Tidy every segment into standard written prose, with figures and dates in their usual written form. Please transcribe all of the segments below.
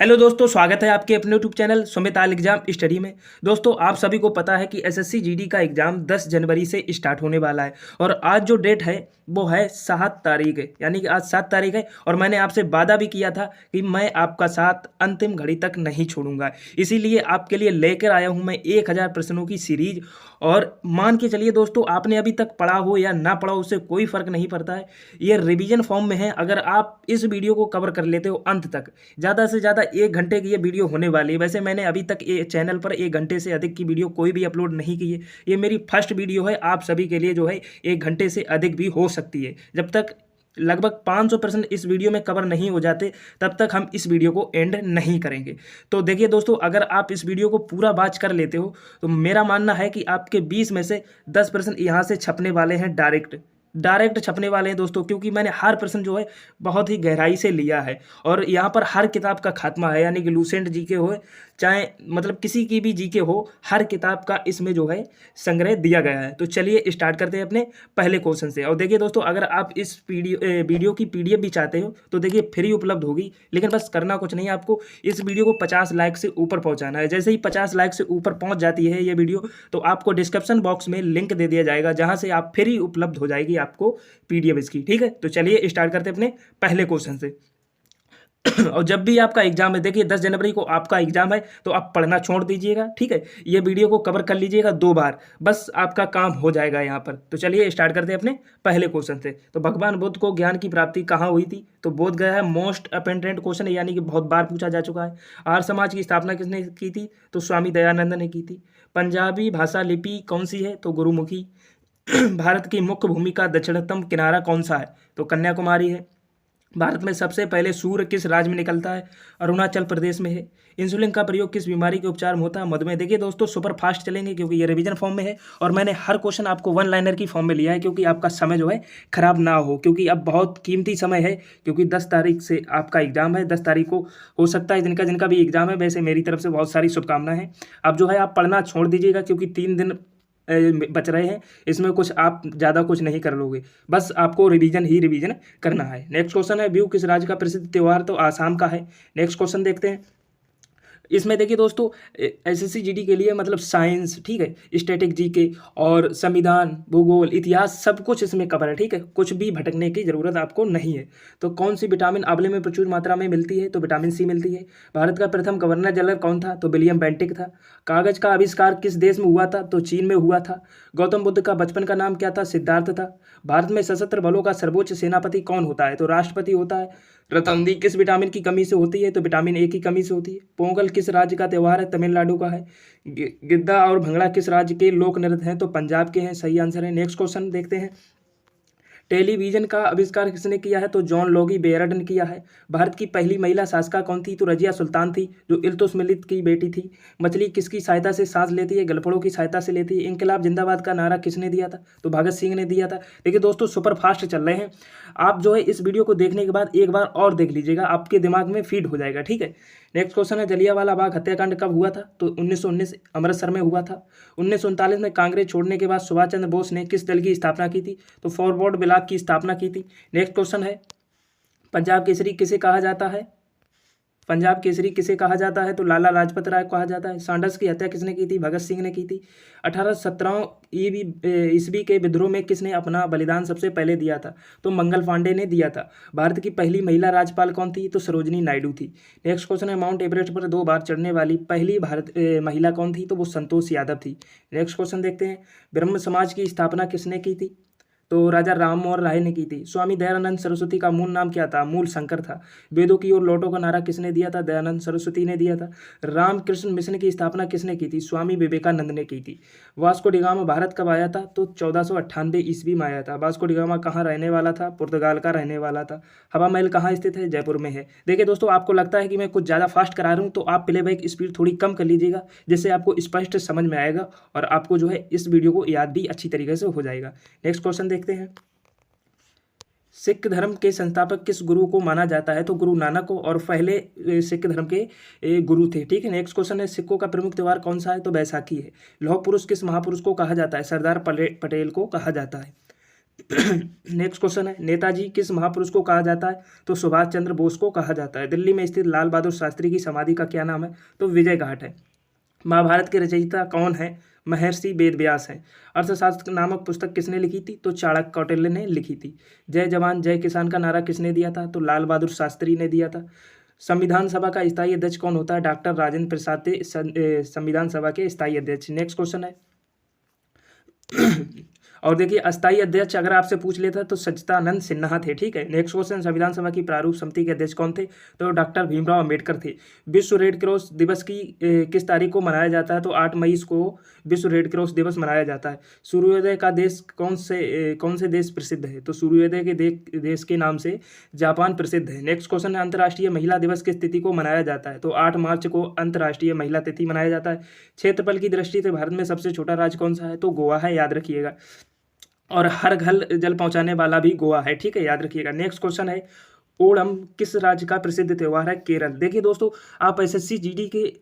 Hello दोस्तों, स्वागत है आपके अपने यूट्यूब चैनल सुमित आल एग्जाम स्टडी में। दोस्तों, आप सभी को पता है कि एसएससी जीडी का एग्ज़ाम 10 जनवरी से स्टार्ट होने वाला है और आज जो डेट है वो है 7 तारीख है, यानी कि आज 7 तारीख है। और मैंने आपसे वादा भी किया था कि मैं आपका साथ अंतिम घड़ी तक नहीं छोड़ूंगा। इसीलिए आपके लिए लेकर आया हूं मैं 1000 प्रश्नों की सीरीज। और मान के चलिए दोस्तों, आपने अभी तक पढ़ा हो या ना पढ़ा हो उससे कोई फ़र्क नहीं पड़ता है। ये रिवीजन फॉर्म में है। अगर आप इस वीडियो को कवर कर लेते हो अंत तक, ज़्यादा से ज़्यादा 1 घंटे की ये वीडियो होने वाली है। वैसे मैंने अभी तक ये चैनल पर 1 घंटे से अधिक की वीडियो कोई भी अपलोड नहीं की है। ये मेरी फर्स्ट वीडियो है। आप सभी के लिए जो है 1 घंटे से अधिक भी हो सकती है। जब तक लगभग 500% इस वीडियो में कवर नहीं हो जाते तब तक हम इस वीडियो को एंड नहीं करेंगे। तो देखिए दोस्तों, अगर आप इस वीडियो को पूरा वॉच कर लेते हो तो मेरा मानना है कि आपके 20 में से 10% यहाँ से छपने वाले हैं, डायरेक्ट छपने वाले हैं दोस्तों। क्योंकि मैंने हर प्रश्न जो है बहुत ही गहराई से लिया है और यहाँ पर हर किताब का खात्मा है, यानी कि लूसेंट जीके हो चाहे मतलब किसी की भी जीके हो, हर किताब का इसमें जो है संग्रह दिया गया है। तो चलिए स्टार्ट करते हैं अपने पहले क्वेश्चन से। और देखिए दोस्तों, अगर आप इस वीडियो की पीडीएफ भी चाहते हो तो देखिए फ्री उपलब्ध होगी, लेकिन बस करना कुछ नहीं है। आपको इस वीडियो को 50 लाइक से ऊपर पहुंचाना है। जैसे ही 50 लाइक से ऊपर पहुंच जाती है ये वीडियो, तो आपको डिस्क्रिप्शन बॉक्स में लिंक दे दिया जाएगा, जहां से आप फ्री उपलब्ध हो जाएगी आपको पीडीएफ इसकी। ठीक है, तो चलिए स्टार्ट करते हैं अपने पहले क्वेश्चन से। और जब भी आपका एग्जाम है, देखिए 10 जनवरी को आपका एग्जाम है, तो आप पढ़ना छोड़ दीजिएगा। ठीक है, ये वीडियो को कवर कर लीजिएगा 2 बार, बस आपका काम हो जाएगा यहाँ पर। तो चलिए स्टार्ट करते हैं अपने पहले क्वेश्चन से। तो भगवान बुद्ध को ज्ञान की प्राप्ति कहाँ हुई थी? तो बोध गया है। मोस्ट अपेंडेंट क्वेश्चन है, यानी कि बहुत बार पूछा जा चुका है। आर्य समाज की स्थापना किसने की थी? तो स्वामी दयानंद ने की थी। पंजाबी भाषा लिपि कौन सी है? तो गुरुमुखी। भारत की मुख्य भूमि का दक्षिणतम किनारा कौन सा है? तो कन्याकुमारी है। भारत में सबसे पहले सूर्य किस राज्य में निकलता है? अरुणाचल प्रदेश में है। इंसुलिन का प्रयोग किस बीमारी के उपचार में होता है? मधुमेह। देखिए दोस्तों, सुपर फास्ट चलेंगे क्योंकि ये रिवीजन फॉर्म में है और मैंने हर क्वेश्चन आपको 1 लाइनर की फॉर्म में लिया है, क्योंकि आपका समय जो है खराब ना हो, क्योंकि अब बहुत कीमती समय है। क्योंकि 10 तारीख से आपका एग्जाम है। 10 तारीख को हो सकता है जिनका जिनका भी एग्जाम है, वैसे मेरी तरफ से बहुत सारी शुभकामनाएं हैं। अब जो है आप पढ़ना छोड़ दीजिएगा, क्योंकि 3 दिन बच रहे हैं। इसमें कुछ आप ज़्यादा कुछ नहीं कर लोगे, बस आपको रिवीजन ही रिवीजन करना है। नेक्स्ट क्वेश्चन है, बिहू किस राज्य का प्रसिद्ध त्यौहार? तो आसाम का है। नेक्स्ट क्वेश्चन देखते हैं। इसमें देखिए दोस्तों, एसएससी जीडी के लिए मतलब साइंस, ठीक है, स्टैटिक जीके और संविधान, भूगोल, इतिहास सब कुछ इसमें कवर है। ठीक है, कुछ भी भटकने की जरूरत आपको नहीं है। तो कौन सी विटामिन आंवले में प्रचुर मात्रा में मिलती है? तो विटामिन सी मिलती है। भारत का प्रथम गवर्नर जनरल कौन था? तो विलियम बेंटिक था। कागज का आविष्कार किस देश में हुआ था? तो चीन में हुआ था। गौतम बुद्ध का बचपन का नाम क्या था? सिद्धार्थ था। भारत में सशस्त्र बलों का सर्वोच्च सेनापति कौन होता है? तो राष्ट्रपति होता है। रतौंधी किस विटामिन की कमी से होती है? तो विटामिन ए की कमी से होती है। पोंगल किस राज्य का त्यौहार है? तमिलनाडु का है। गिद्दा और भंगड़ा किस राज्य के लोक नृत्य हैं? तो पंजाब के हैं। सही आंसर है। नेक्स्ट क्वेश्चन देखते हैं। टेलीविजन का आविष्कार किसने किया है? तो जॉन लोगी बेयरड ने किया है। भारत की पहली महिला शासका कौन थी? तो रजिया सुल्तान थी, जो इल्तुतमिश की बेटी थी। मछली किसकी सहायता से सांस लेती है? गलफड़ों की सहायता से लेती है। इंकलाब जिंदाबाद का नारा किसने दिया था? तो भगत सिंह ने दिया था। देखिए दोस्तों, सुपर फास्ट चल रहे हैं। आप जो है इस वीडियो को देखने के बाद एक बार और देख लीजिएगा, आपके दिमाग में फीड हो जाएगा। ठीक है, नेक्स्ट क्वेश्चन है, जलियांवाला बाग हत्याकांड कब हुआ था? तो 1919 अमृतसर में हुआ था। 1939 में कांग्रेस छोड़ने के बाद सुभाष चंद्र बोस ने किस दल की स्थापना की थी? तो फॉरवर्ड ब्लॉक की स्थापना की थी। नेक्स्ट क्वेश्चन है, पंजाब केसरी किसे कहा जाता है? पंजाब केसरी किसे कहा जाता है? तो लाला लाजपत राय को कहा जाता है। सांडर्स की हत्या किसने की थी? भगत सिंह ने की थी। 1817 ईस्वी के विद्रोह में किसने अपना बलिदान सबसे पहले दिया था? तो मंगल पांडे ने दिया था। भारत की पहली महिला राज्यपाल कौन थी? तो सरोजनी नायडू थी। नेक्स्ट क्वेश्चन है, माउंट एवरेस्ट पर 2 बार चढ़ने वाली पहली भारत महिला कौन थी? तो वो संतोष यादव थी। नेक्स्ट क्वेश्चन देखते हैं, ब्रह्म समाज की स्थापना किसने की थी? तो राजा राममोहन राय ने की थी। स्वामी दयानंद सरस्वती का मूल नाम क्या था? मूल शंकर था। वेदों की ओर लौटो का नारा किसने दिया था? दयानंद सरस्वती ने दिया था। रामकृष्ण मिशन की स्थापना किसने की थी? स्वामी विवेकानंद ने की थी। वास्को डिगामा भारत कब आया था? तो 1498 ईस्वी में आया था। वास्को डिगामा कहाँ रहने वाला था? पुर्तगाल का रहने वाला था। हवा महल कहाँ स्थित है? जयपुर में है। देखिए दोस्तों, आपको लगता है कि मैं कुछ ज़्यादा फास्ट करा रहा हूँ, तो आप प्लेबैक स्पीड थोड़ी कम कर लीजिएगा, जिससे आपको स्पष्ट समझ में आएगा और आपको जो है इस वीडियो को याद भी अच्छी तरीके से हो जाएगा। नेक्स्ट क्वेश्चन देखते हैं, सिख धर्म के संस्थापक किस गुरु को माना जाता है? तो गुरु नानक को, और पहले सिख धर्म के गुरु थे। ठीक है, नेक्स्ट क्वेश्चन है, सिखों का प्रमुख त्यौहार कौन सा है? तो बैसाखी है। लौह पुरुष किस महापुरुष को कहा जाता है? सरदार पटेल को कहा जाता है। नेक्स्ट क्वेश्चन है, नेताजी किस महापुरुष को कहा जाता है? तो सुभाष चंद्र बोस को कहा जाता है। दिल्ली में स्थित लाल बहादुर शास्त्री की समाधि का क्या नाम है? तो विजय घाट है। महाभारत के रचयिता कौन है? महर्षि वेद व्यास हैं। अर्थशास्त्र नामक पुस्तक किसने लिखी थी? तो चाणक्य कौटिल्य ने लिखी थी। जय जवान जय किसान का नारा किसने दिया था? तो लाल बहादुर शास्त्री ने दिया था। संविधान सभा का स्थायी अध्यक्ष कौन होता है? डॉक्टर राजेंद्र प्रसाद थे संविधान सभा के स्थायी अध्यक्ष। नेक्स्ट क्वेश्चन है और देखिए, अस्थायी अध्यक्ष अगर आपसे पूछ लेता तो सच्चिदानंद सिन्हा थे। ठीक है। नेक्स्ट क्वेश्चन, संविधान सभा की प्रारूप समिति के अध्यक्ष कौन थे? तो डॉक्टर भीमराव अंबेडकर थे। विश्व रेड क्रॉस दिवस की किस तारीख को मनाया जाता है? तो 8 मई को विश्व रेड क्रॉस दिवस मनाया जाता है। सूर्योदय का देश कौन से देश प्रसिद्ध है? तो सूर्योदय के देश के नाम से जापान प्रसिद्ध है। नेक्स्ट क्वेश्चन है, अंतर्राष्ट्रीय महिला दिवस किस तिथि को मनाया जाता है? तो 8 मार्च को अंतर्राष्ट्रीय महिला तिथि मनाया जाता है। क्षेत्रफल की दृष्टि से भारत में सबसे छोटा राज्य कौन सा है? तो गोवा है, याद रखिएगा। और हर घर जल पहुंचाने वाला भी गोवा है। ठीक है, याद रखिएगा। नेक्स्ट क्वेश्चन है, ओणम किस राज्य का प्रसिद्ध त्योहार है? केरल। देखिए दोस्तों, आप एसएससी जीडी के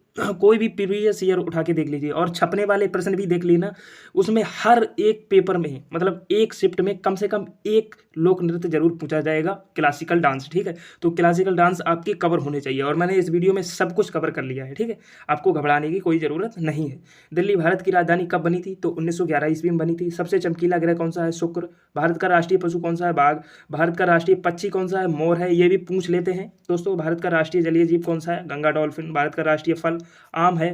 कोई भी प्रीवियस ईयर उठा के देख लीजिए और छपने वाले प्रश्न भी देख लेना, उसमें हर एक पेपर में मतलब एक शिफ्ट में कम से कम एक लोक नृत्य जरूर पूछा जाएगा, क्लासिकल डांस। ठीक है, तो क्लासिकल डांस आपकी कवर होने चाहिए और मैंने इस वीडियो में सब कुछ कवर कर लिया है। ठीक है, आपको घबराने की कोई ज़रूरत नहीं है। दिल्ली भारत की राजधानी कब बनी थी? तो 1911 ईस्वी में बनी थी। सबसे चमकीला ग्रह कौन सा है? शुक्र। भारत का राष्ट्रीय पशु कौन सा है? बाघ। भारत का राष्ट्रीय पक्षी कौन सा है? मोर है। ये भी पूछ लेते हैं दोस्तों। भारत का राष्ट्रीय जलीय जीव कौन सा है? गंगा डॉल्फिन। भारत का राष्ट्रीय फल आम है।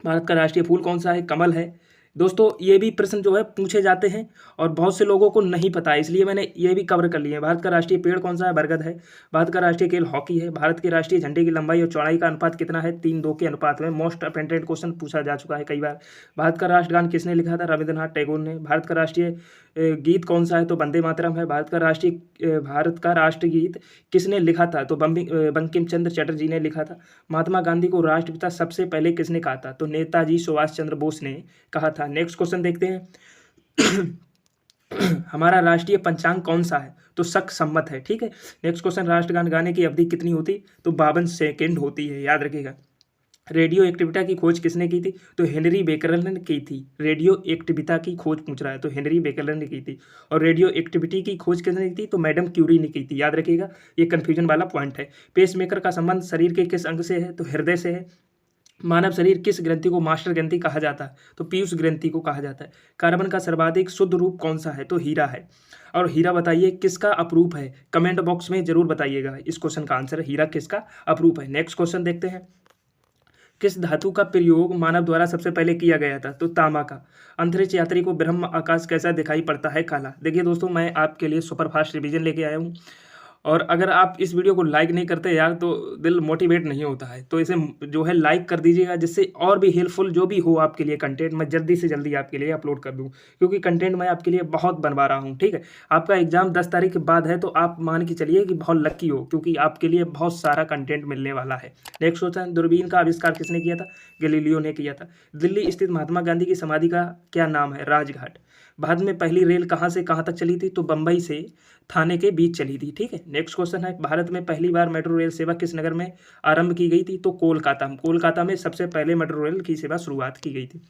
भारत का राष्ट्रीय फूल कौन सा है? कमल है। दोस्तों, ये भी प्रश्न जो है पूछे जाते हैं और बहुत से लोगों को नहीं पता है, इसलिए मैंने ये भी कवर कर लिए हैं। भारत का राष्ट्रीय पेड़ कौन सा है? बरगद है। भारत का राष्ट्रीय खेल हॉकी है। भारत के राष्ट्रीय झंडे की लंबाई और चौड़ाई का अनुपात कितना है? 3:2 के अनुपात में। मोस्ट अटेंडेड क्वेश्चन पूछा जा चुका है कई बार। भारत का राष्ट्रगान किसने लिखा था? रविंद्रनाथ टैगोर ने। भारत का राष्ट्रीय गीत कौन सा है? तो वंदे मातरम है। भारत का राष्ट्रगीत किसने लिखा था? तो बंकिम चंद्र चटर्जी ने लिखा था। महात्मा गांधी को राष्ट्रपिता सबसे पहले किसने कहा था? तो नेताजी सुभाष चंद्र बोस ने कहा था। नेक्स्ट क्वेश्चन देखते हैं। हमारा राष्ट्रीय पंचांग कौन सा है? तो शक सम्मत है। ठीक है। नेक्स्ट क्वेश्चन, राष्ट्रगान गाने की अवधि कितनी होती? तो 52 सेकेंड होती है, याद रखिएगा। रेडियो एक्टिविटा की खोज किसने की थी? तो हेनरी बेकरल ने की थी। रेडियो एक्टिविटा की खोज पूछ रहा है तो हेनरी बेकरल ने की थी। और रेडियो एक्टिविटी की खोज किसने की थी? तो मैडम क्यूरी ने की थी, याद रखिएगा। ये कंफ्यूजन वाला पॉइंट है। पेसमेकर का संबंध शरीर के किस अंग से है? तो हृदय से है। मानव शरीर किस ग्रंथि को मास्टर ग्रंथि कहा जाता है? तो पीयूष ग्रंथि को कहा जाता है। कार्बन का सर्वाधिक शुद्ध रूप कौन सा है? तो हीरा है। और हीरा बताइए किसका अपरूप है? कमेंट बॉक्स में जरूर बताइएगा इस क्वेश्चन का आंसर। हीरा किसका अपरूप है? नेक्स्ट क्वेश्चन देखते हैं। किस धातु का प्रयोग मानव द्वारा सबसे पहले किया गया था? तो तांबा का। अंतरिक्ष यात्री को ब्रह्म आकाश कैसा दिखाई पड़ता है? काला। देखिए दोस्तों, मैं आपके लिए सुपरफास्ट रिवीजन लेके आया हूँ और अगर आप इस वीडियो को लाइक नहीं करते यार तो दिल मोटिवेट नहीं होता है, तो इसे जो है लाइक कर दीजिएगा, जिससे और भी हेल्पफुल जो भी हो आपके लिए कंटेंट मैं जल्दी से जल्दी आपके लिए अपलोड कर दूं, क्योंकि कंटेंट मैं आपके लिए बहुत बनवा रहा हूं। ठीक है, आपका एग्जाम 10 तारीख के बाद है तो आप मान के चलिए कि बहुत लकी हो, क्योंकि आपके लिए बहुत सारा कंटेंट मिलने वाला है। नेक्स्ट क्वेश्चन, दूरबीन का आविष्कार किसने किया था? गैलीलियो ने किया था। दिल्ली स्थित महात्मा गांधी की समाधि का क्या नाम है? राजघाट। भारत में पहली रेल कहाँ से कहाँ तक चली थी? तो बम्बई से थाने के बीच चली थी। ठीक है। नेक्स्ट क्वेश्चन है, भारत में पहली बार मेट्रो रेल सेवा किस नगर में आरंभ की गई थी? तो कोलकाता में सबसे पहले मेट्रो रेल की सेवा शुरुआत की गई थी।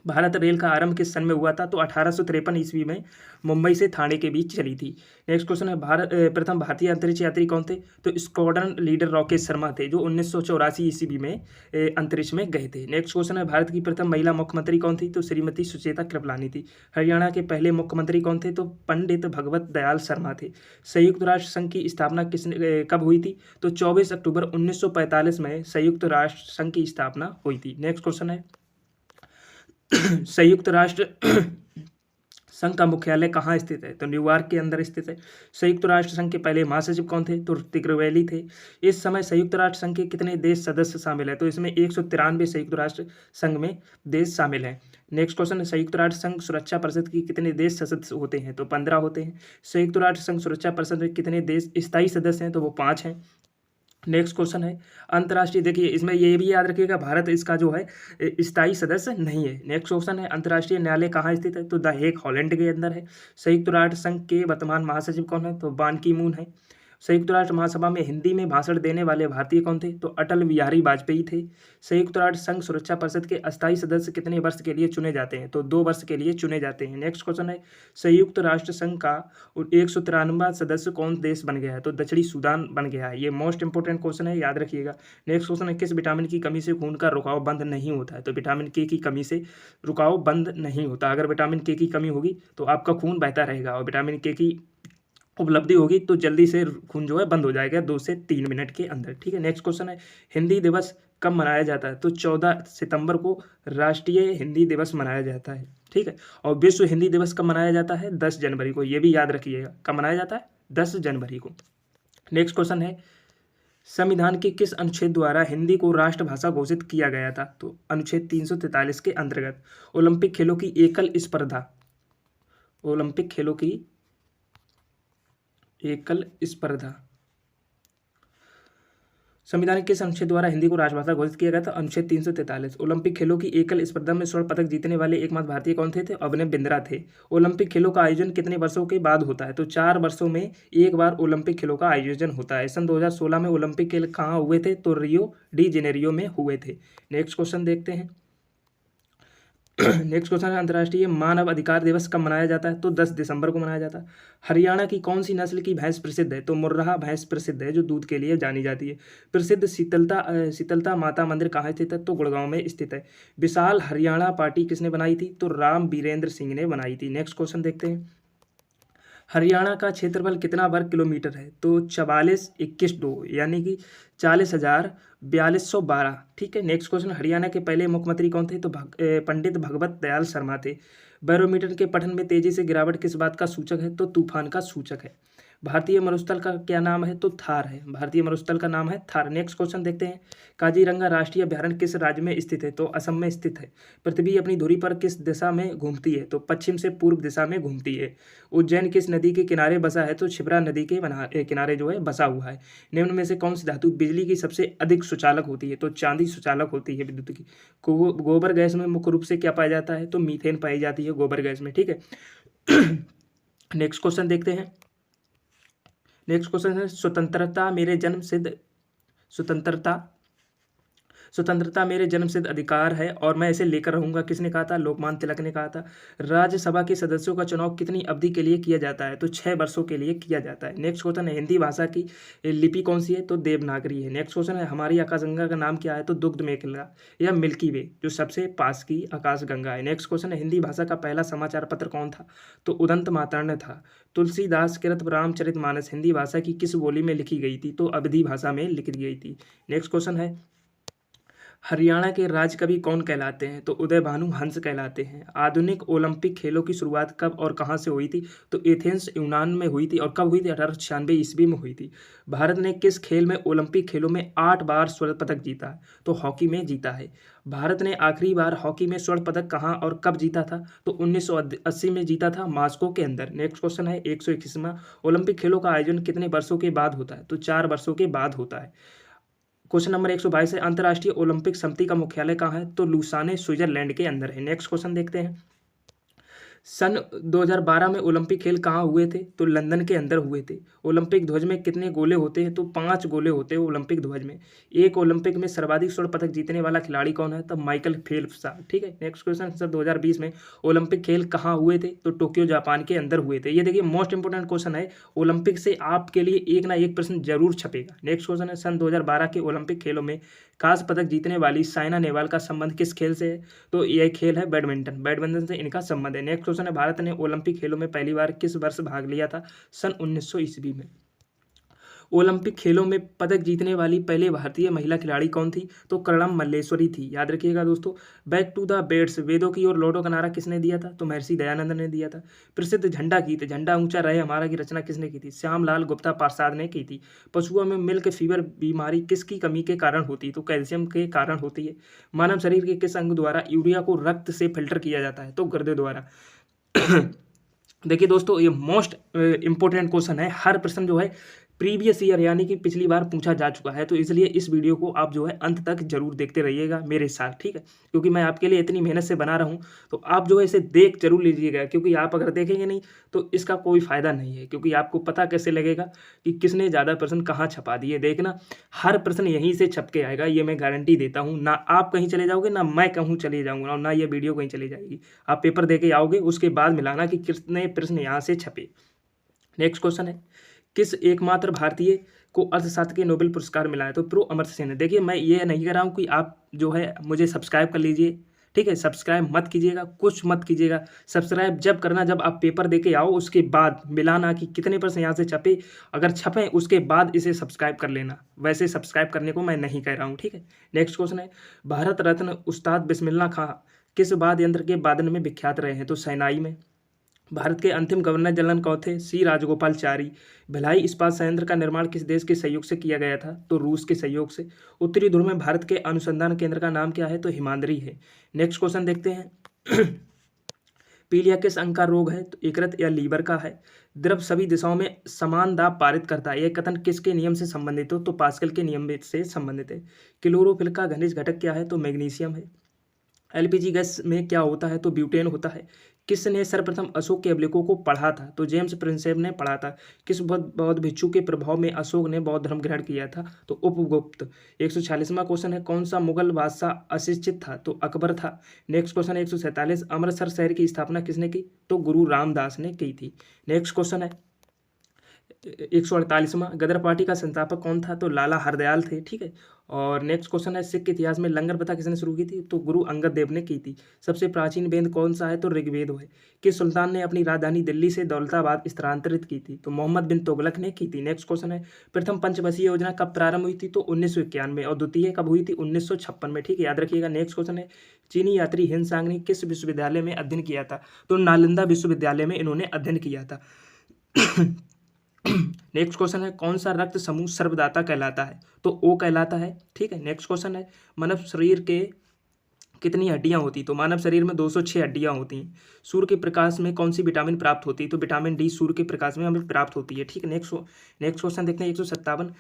भारत रेल का आरंभ किस सन में हुआ था? तो 1853 ईस्वी में मुंबई से थाने के बीच चली थी। नेक्स्ट क्वेश्चन है, प्रथम भारतीय अंतरिक्ष यात्री कौन थे? तो स्क्वाड्रन लीडर राकेश शर्मा थे, जो 1984 ईस्वी में अंतरिक्ष में गए थे। नेक्स्ट क्वेश्चन है, भारत की प्रथम महिला मुख्यमंत्री कौन थी? तो श्रीमती सुचेता कृपलानी थी। हरियाणा के पहले मुख्यमंत्री कौन थे? तो पंडित भगवत दयाल शर्मा थे। संयुक्त राष्ट्र संघ की स्थापना कब हुई थी? तो 24 अक्टूबर 1945 में संयुक्त राष्ट्र संघ की स्थापना हुई थी। नेक्स्ट क्वेश्चन है, संयुक्त राष्ट्र संघ का मुख्यालय कहाँ स्थित है? तो न्यूयॉर्क के अंदर स्थित है। संयुक्त राष्ट्र संघ के पहले महासचिव कौन थे? तो तिग्रवेली थे। इस समय संयुक्त राष्ट्र संघ के कितने देश सदस्य शामिल है? तो इसमें 193 संयुक्त राष्ट्र संघ में देश शामिल हैं। नेक्स्ट क्वेश्चन, संयुक्त राष्ट्र संघ सुरक्षा परिषद की कितने देश सदस्य होते हैं? तो 15 होते हैं। संयुक्त राष्ट्र संघ सुरक्षा परिषद में कितने देश स्थायी सदस्य हैं? तो वो 5 हैं। नेक्स्ट क्वेश्चन है, अंतर्राष्ट्रीय, देखिए इसमें ये भी याद रखिएगा भारत इसका जो है स्थायी सदस्य नहीं है। नेक्स्ट क्वेश्चन है, अंतर्राष्ट्रीय न्यायालय कहाँ स्थित है? तो द हेग हॉलैंड के अंदर है। संयुक्त राष्ट्र संघ के वर्तमान महासचिव कौन है? तो बान की मून है। संयुक्त राष्ट्र महासभा में हिंदी में भाषण देने वाले भारतीय कौन थे? तो अटल बिहारी वाजपेयी थे। संयुक्त राष्ट्र संघ सुरक्षा परिषद के अस्थायी सदस्य कितने वर्ष के लिए चुने जाते हैं? तो 2 वर्ष के लिए चुने जाते हैं। नेक्स्ट क्वेश्चन है, संयुक्त राष्ट्र संघ का 193वां सदस्य कौन देश बन गया है? तो दक्षिणी सूडान बन गया है। ये मोस्ट इंपोर्टेंट क्वेश्चन है, याद रखिएगा। नेक्स्ट क्वेश्चन है, किस विटामिन की कमी से खून का रुकाव बंद नहीं होता है? तो विटामिन के की कमी से रुकाव बंद नहीं होता। अगर विटामिन के की कमी होगी तो आपका खून बहता रहेगा, और विटामिन के की उपलब्धि होगी तो जल्दी से खून जो है बंद हो जाएगा 2 से 3 मिनट के अंदर। ठीक है, नेक्स्ट क्वेश्चन है, हिंदी दिवस कब मनाया जाता है? तो 14 सितंबर को राष्ट्रीय हिंदी दिवस मनाया जाता है। ठीक है, और विश्व हिंदी दिवस कब मनाया जाता है? 10 जनवरी को। ये भी याद रखिएगा, कब मनाया जाता है? 10 जनवरी को। नेक्स्ट क्वेश्चन है, संविधान के किस अनुच्छेद द्वारा हिंदी को राष्ट्रभाषा घोषित किया गया था? तो अनुच्छेद 343 के अंतर्गत। ओलंपिक खेलों की एकल स्पर्धा, ओलंपिक खेलों की एकल स्पर्धा संविधान के किस अनुच्छेद द्वारा हिंदी को राष्ट्रभाषा घोषित किया गया था? अनुच्छेद 343। ओलंपिक खेलों की एकल स्पर्धा में स्वर्ण पदक जीतने वाले एकमात्र भारतीय कौन थे? अभिनव बिंद्रा थे। ओलंपिक खेलों का आयोजन कितने वर्षों के बाद होता है? तो 4 वर्षों में एक बार ओलंपिक खेलों का आयोजन होता है। सन 2016 में ओलंपिक खेल कहाँ हुए थे? तो रियो डी जेनेरियो में हुए थे। नेक्स्ट क्वेश्चन देखते हैं। नेक्स्ट क्वेश्चन है, अंतर्राष्ट्रीय मानव अधिकार दिवस कब मनाया जाता है? तो 10 दिसंबर को मनाया जाता है। हरियाणा की कौन सी नस्ल की भैंस प्रसिद्ध है? तो मुर्राह भैंस प्रसिद्ध है, जो दूध के लिए जानी जाती है। प्रसिद्ध शीतलता माता मंदिर कहाँ स्थित है? तो गुड़गांव में स्थित है। विशाल हरियाणा पार्टी किसने बनाई थी? तो राम बीरेंद्र सिंह ने बनाई थी। नेक्स्ट क्वेश्चन देखते हैं, हरियाणा का क्षेत्रफल कितना वर्ग किलोमीटर है? तो 4421 यानी कि 40,4212। ठीक है, नेक्स्ट क्वेश्चन, हरियाणा के पहले मुख्यमंत्री कौन थे? तो पंडित भगवत दयाल शर्मा थे। बैरोमीटर के पठन में तेजी से गिरावट किस बात का सूचक है? तो तूफान का सूचक है। भारतीय मरुस्थल का क्या नाम है? तो थार है। भारतीय मरुस्थल का नाम है थार। नेक्स्ट क्वेश्चन देखते हैं, काजीरंगा राष्ट्रीय अभ्यारण्य किस राज्य में स्थित है? तो असम में स्थित है। पृथ्वी अपनी धुरी पर किस दिशा में घूमती है? तो पश्चिम से पूर्व दिशा में घूमती है। उज्जैन किस नदी के किनारे बसा है? तो क्षिप्रा नदी के किनारे जो है बसा हुआ है। निम्न में से कौन सी धातु बिजली की सबसे अधिक सुचालक होती है? तो चांदी सुचालक होती है विद्युत की। गोबर गैस में मुख्य रूप से क्या पाया जाता है? तो मीथेन पाई जाती है गोबर गैस में। ठीक है, नेक्स्ट क्वेश्चन देखते हैं। नेक्स्ट क्वेश्चन है, स्वतंत्रता मेरे जन्मसिद्ध अधिकार है और मैं इसे लेकर रहूंगा, किसने कहा था? लोकमान्य तिलक ने कहा था। राज्यसभा के सदस्यों का चुनाव कितनी अवधि के लिए किया जाता है? तो 6 वर्षों के लिए किया जाता है। नेक्स्ट क्वेश्चन है, हिंदी भाषा की लिपि कौन सी है? तो देवनागरी है। नेक्स्ट क्वेश्चन है, हमारी आकाशगंगा का नाम क्या है? तो दुग्ध मेखला या मिल्की वे, जो सबसे पास की आकाशगंगा है। नेक्स्ट क्वेश्चन है, हिंदी भाषा का पहला समाचार पत्र कौन था? तो उदंत मातरण था। तुलसीदास कृत रामचरितमानस हिंदी भाषा की किस बोली में लिखी गई थी? तो अवधी भाषा में लिखी गई थी। नेक्स्ट क्वेश्चन है, हरियाणा के राज कवि कौन कहलाते हैं? तो उदय भानु हंस कहलाते हैं। आधुनिक ओलंपिक खेलों की शुरुआत कब और कहां से हुई थी? तो एथेंस यूनान में हुई थी। और कब हुई थी? 1896 ईस्वी में हुई थी। भारत ने किस खेल में ओलंपिक खेलों में 8 बार स्वर्ण पदक जीता है? तो हॉकी में जीता है। भारत ने आखिरी बार हॉकी में स्वर्ण पदक कहां और कब जीता था? तो 1980 में जीता था, मॉस्को के अंदर। नेक्स्ट क्वेश्चन है, 121वां ओलंपिक खेलों का आयोजन कितने वर्षों के बाद होता है? तो 4 वर्षों के बाद होता है। क्वेश्चन नंबर 122 है, अंतर्राष्ट्रीय ओलंपिक समिति का मुख्यालय कहाँ है? तो लुसाने स्विट्जरलैंड के अंदर है। नेक्स्ट क्वेश्चन देखते हैं, सन 2012 में ओलंपिक खेल कहाँ हुए थे? तो लंदन के अंदर हुए थे। ओलंपिक ध्वज में कितने गोले होते हैं? तो 5 गोले होते हैं ओलंपिक ध्वज में। एक ओलंपिक में सर्वाधिक स्वर्ण पदक जीतने वाला खिलाड़ी कौन है? तो माइकल फेल्प्स। ठीक है, नेक्स्ट क्वेश्चन, सर 2020 में ओलंपिक खेल कहाँ हुए थे? तो टोक्यो जापान के अंदर हुए थे। ये देखिए मोस्ट इंपोर्टेंट क्वेश्चन है, ओलंपिक से आपके लिए एक ना एक प्रश्न जरूर छपेगा। नेक्स्ट क्वेश्चन है, सन 2012 के ओलंपिक खेलों में कांस्य पदक जीतने वाली साइना नेहवाल का संबंध किस खेल से है? तो यह खेल है बैडमिंटन। बैडमिंटन से इनका संबंध है। नेक्स्ट क्वेश्चन है, भारत ने ओलंपिक खेलों में पहली बार किस वर्ष भाग लिया था? सन 1900 ईस्वी में। ओलंपिक खेलों में पदक जीतने वाली पहले भारतीय महिला खिलाड़ी कौन थी? तो कर्णम मल्लेश्वरी थी। याद रखिएगा दोस्तों। बैक टू द बेड्स, वेदों की ओर लौटो का नारा किसने दिया था? तो महर्षि दयानंद ने दिया था। प्रसिद्ध झंडा गीत झंडा ऊंचा रहे हमारा की रचना किसने की थी? श्यामलाल गुप्ता प्रसाद ने की थी। पशुओं में मिल्क फीवर बीमारी किसकी कमी के कारण होती है? तो कैल्शियम के कारण होती है। मानव शरीर के किस अंग द्वारा यूरिया को रक्त से फिल्टर किया जाता है? तो गुर्दे द्वारा। देखिए दोस्तों, ये मोस्ट इंपोर्टेंट क्वेश्चन है। हर प्रश्न जो है प्रीवियस ईयर यानी कि पिछली बार पूछा जा चुका है। तो इसलिए इस वीडियो को आप जो है अंत तक जरूर देखते रहिएगा मेरे साथ, ठीक है, क्योंकि मैं आपके लिए इतनी मेहनत से बना रहा हूँ। तो आप जो है इसे देख जरूर लीजिएगा, क्योंकि आप अगर देखेंगे नहीं तो इसका कोई फ़ायदा नहीं है, क्योंकि आपको पता कैसे लगेगा कि किसने ज़्यादा प्रश्न कहाँ छपा दिए। देखना, हर प्रश्न यहीं से छप के आएगा, ये मैं गारंटी देता हूँ। ना आप कहीं चले जाओगे, ना मैं कहूँ चले जाऊँगा, और ना ये वीडियो कहीं चली जाएगी। आप पेपर दे के आओगे, उसके बाद मिलाना कि कितने प्रश्न यहाँ से छपे। नेक्स्ट क्वेश्चन है, किस एकमात्र भारतीय को अर्थशास्त्र के नोबेल पुरस्कार मिला है? तो प्रो अमर्त्य सेन है। देखिए, मैं ये नहीं कह रहा हूँ कि आप जो है मुझे सब्सक्राइब कर लीजिए, ठीक है, सब्सक्राइब मत कीजिएगा, कुछ मत कीजिएगा। सब्सक्राइब जब करना जब आप पेपर दे के आओ, उसके बाद मिलाना कि कितने प्रश्न यहाँ से छपे। अगर छपें उसके बाद इसे सब्सक्राइब कर लेना, वैसे सब्सक्राइब करने को मैं नहीं कह रहा हूँ, ठीक है। नेक्स्ट क्वेश्चन है, भारत रत्न उस्ताद बिस्मिल्लाह खां किस वाद्य यंत्र के वादन में विख्यात रहे हैं? तो शहनाई में। भारत के अंतिम गवर्नर जनरल कौन थे? सी राजगोपालचारी। भिलाई इस्पात संयंत्र का निर्माण किस देश के सहयोग से किया गया था? तो रूस के सहयोग से। उत्तरी ध्रुव में भारत के अनुसंधान केंद्र का नाम क्या है? तो हिमाद्री है। नेक्स्ट क्वेश्चन देखते हैं। पीलिया किस अंग का रोग है? तो यकृत या लीवर का है। द्रव सभी दिशाओं में समान दाब पारित करता है, यह कथन किसके नियम से संबंधित हो? तो पास्कल के नियम से संबंधित है। क्लोरोफिल का खनिज घटक क्या है? तो मैग्नीशियम है। एलपीजी गैस में क्या होता है? तो ब्यूटेन होता है। किसने सर्वप्रथम अशोक के अभिलेखों को पढ़ा था? तो जेम्स प्रिंसेप ने पढ़ा था। किस बौद्ध भिक्षु के प्रभाव में अशोक ने बौद्ध धर्म ग्रहण किया था? तो उपगुप्त। 146वां क्वेश्चन है, कौन सा मुगल बादशाह अशिक्षित था? तो अकबर था। नेक्स्ट क्वेश्चन है 147, अमृतसर शहर की स्थापना किसने की? तो गुरु रामदास ने की थी। नेक्स्ट क्वेश्चन है 148वां, गदर पार्टी का संस्थापक कौन था? तो लाला हरदयाल थे, ठीक है। और नेक्स्ट क्वेश्चन है, सिख के इतिहास में लंगर प्रथा किसने शुरू की थी? तो गुरु अंगद देव ने की थी। सबसे प्राचीन वेद कौन सा है? तो ऋग्वेद है। किस सुल्तान ने अपनी राजधानी दिल्ली से दौलताबाद स्थानांतरित की थी? तो मोहम्मद बिन तुगलक ने की थी। नेक्स्ट क्वेश्चन है, प्रथम पंचवर्षीय योजना कब प्रारंभ हुई थी? तो 1991 और द्वितीय कब हुई थी? 1956 में, ठीक है, याद रखिएगा। नेक्स्ट क्वेश्चन है, चीनी यात्री हिंदसांग ने किस विश्वविद्यालय में अध्ययन किया था? तो नालंदा विश्वविद्यालय में इन्होंने अध्ययन किया था। नेक्स्ट क्वेश्चन है, कौन सा रक्त समूह सर्वदाता कहलाता है? तो ओ कहलाता है, ठीक है। नेक्स्ट क्वेश्चन है, मानव शरीर के कितनी हड्डियां होती? तो मानव शरीर में 206 हड्डियां होती हैं। सूर्य के प्रकाश में कौन सी विटामिन प्राप्त होती है? तो विटामिन डी सूर्य के प्रकाश में हमें प्राप्त होती है, ठीक है। नेक्स्ट क्वेश्चन देखते हैं 157,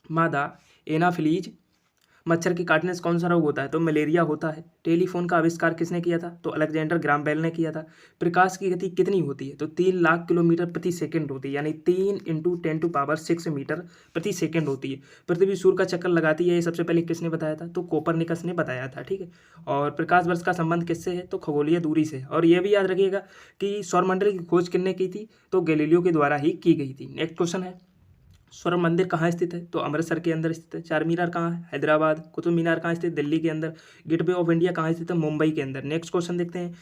मादा एनाफिलीज मच्छर के काटने से कौन सा रोग होता है? तो मलेरिया होता है। टेलीफोन का आविष्कार किसने किया था? तो अलेक्जेंडर ग्राम बेल ने किया था। प्रकाश की गति कितनी होती है? तो 3 लाख किलोमीटर प्रति सेकंड होती है, यानी 3 × 10⁻6 मीटर प्रति सेकंड होती है। पृथ्वी सूर्य का चक्कर लगाती है, ये सबसे पहले किसने बताया था? तो कोपरनिकस ने बताया था, ठीक है। और प्रकाश वर्ष का संबंध किससे है? तो खगोलीय दूरी से। और यह भी याद रखिएगा कि सौरमंडल की खोज किसने की थी? तो गैलीलियो के द्वारा ही की गई थी। नेक्स्ट क्वेश्चन है, स्वर्ण मंदिर कहाँ स्थित है? तो अमृतसर के अंदर स्थित है। चार मीनार कहाँ है? हैदराबाद। कुतुब मीनार कहाँ स्थित? दिल्ली के अंदर। गेटवे ऑफ इंडिया कहाँ स्थित है? मुंबई के अंदर। नेक्स्ट क्वेश्चन देखते हैं,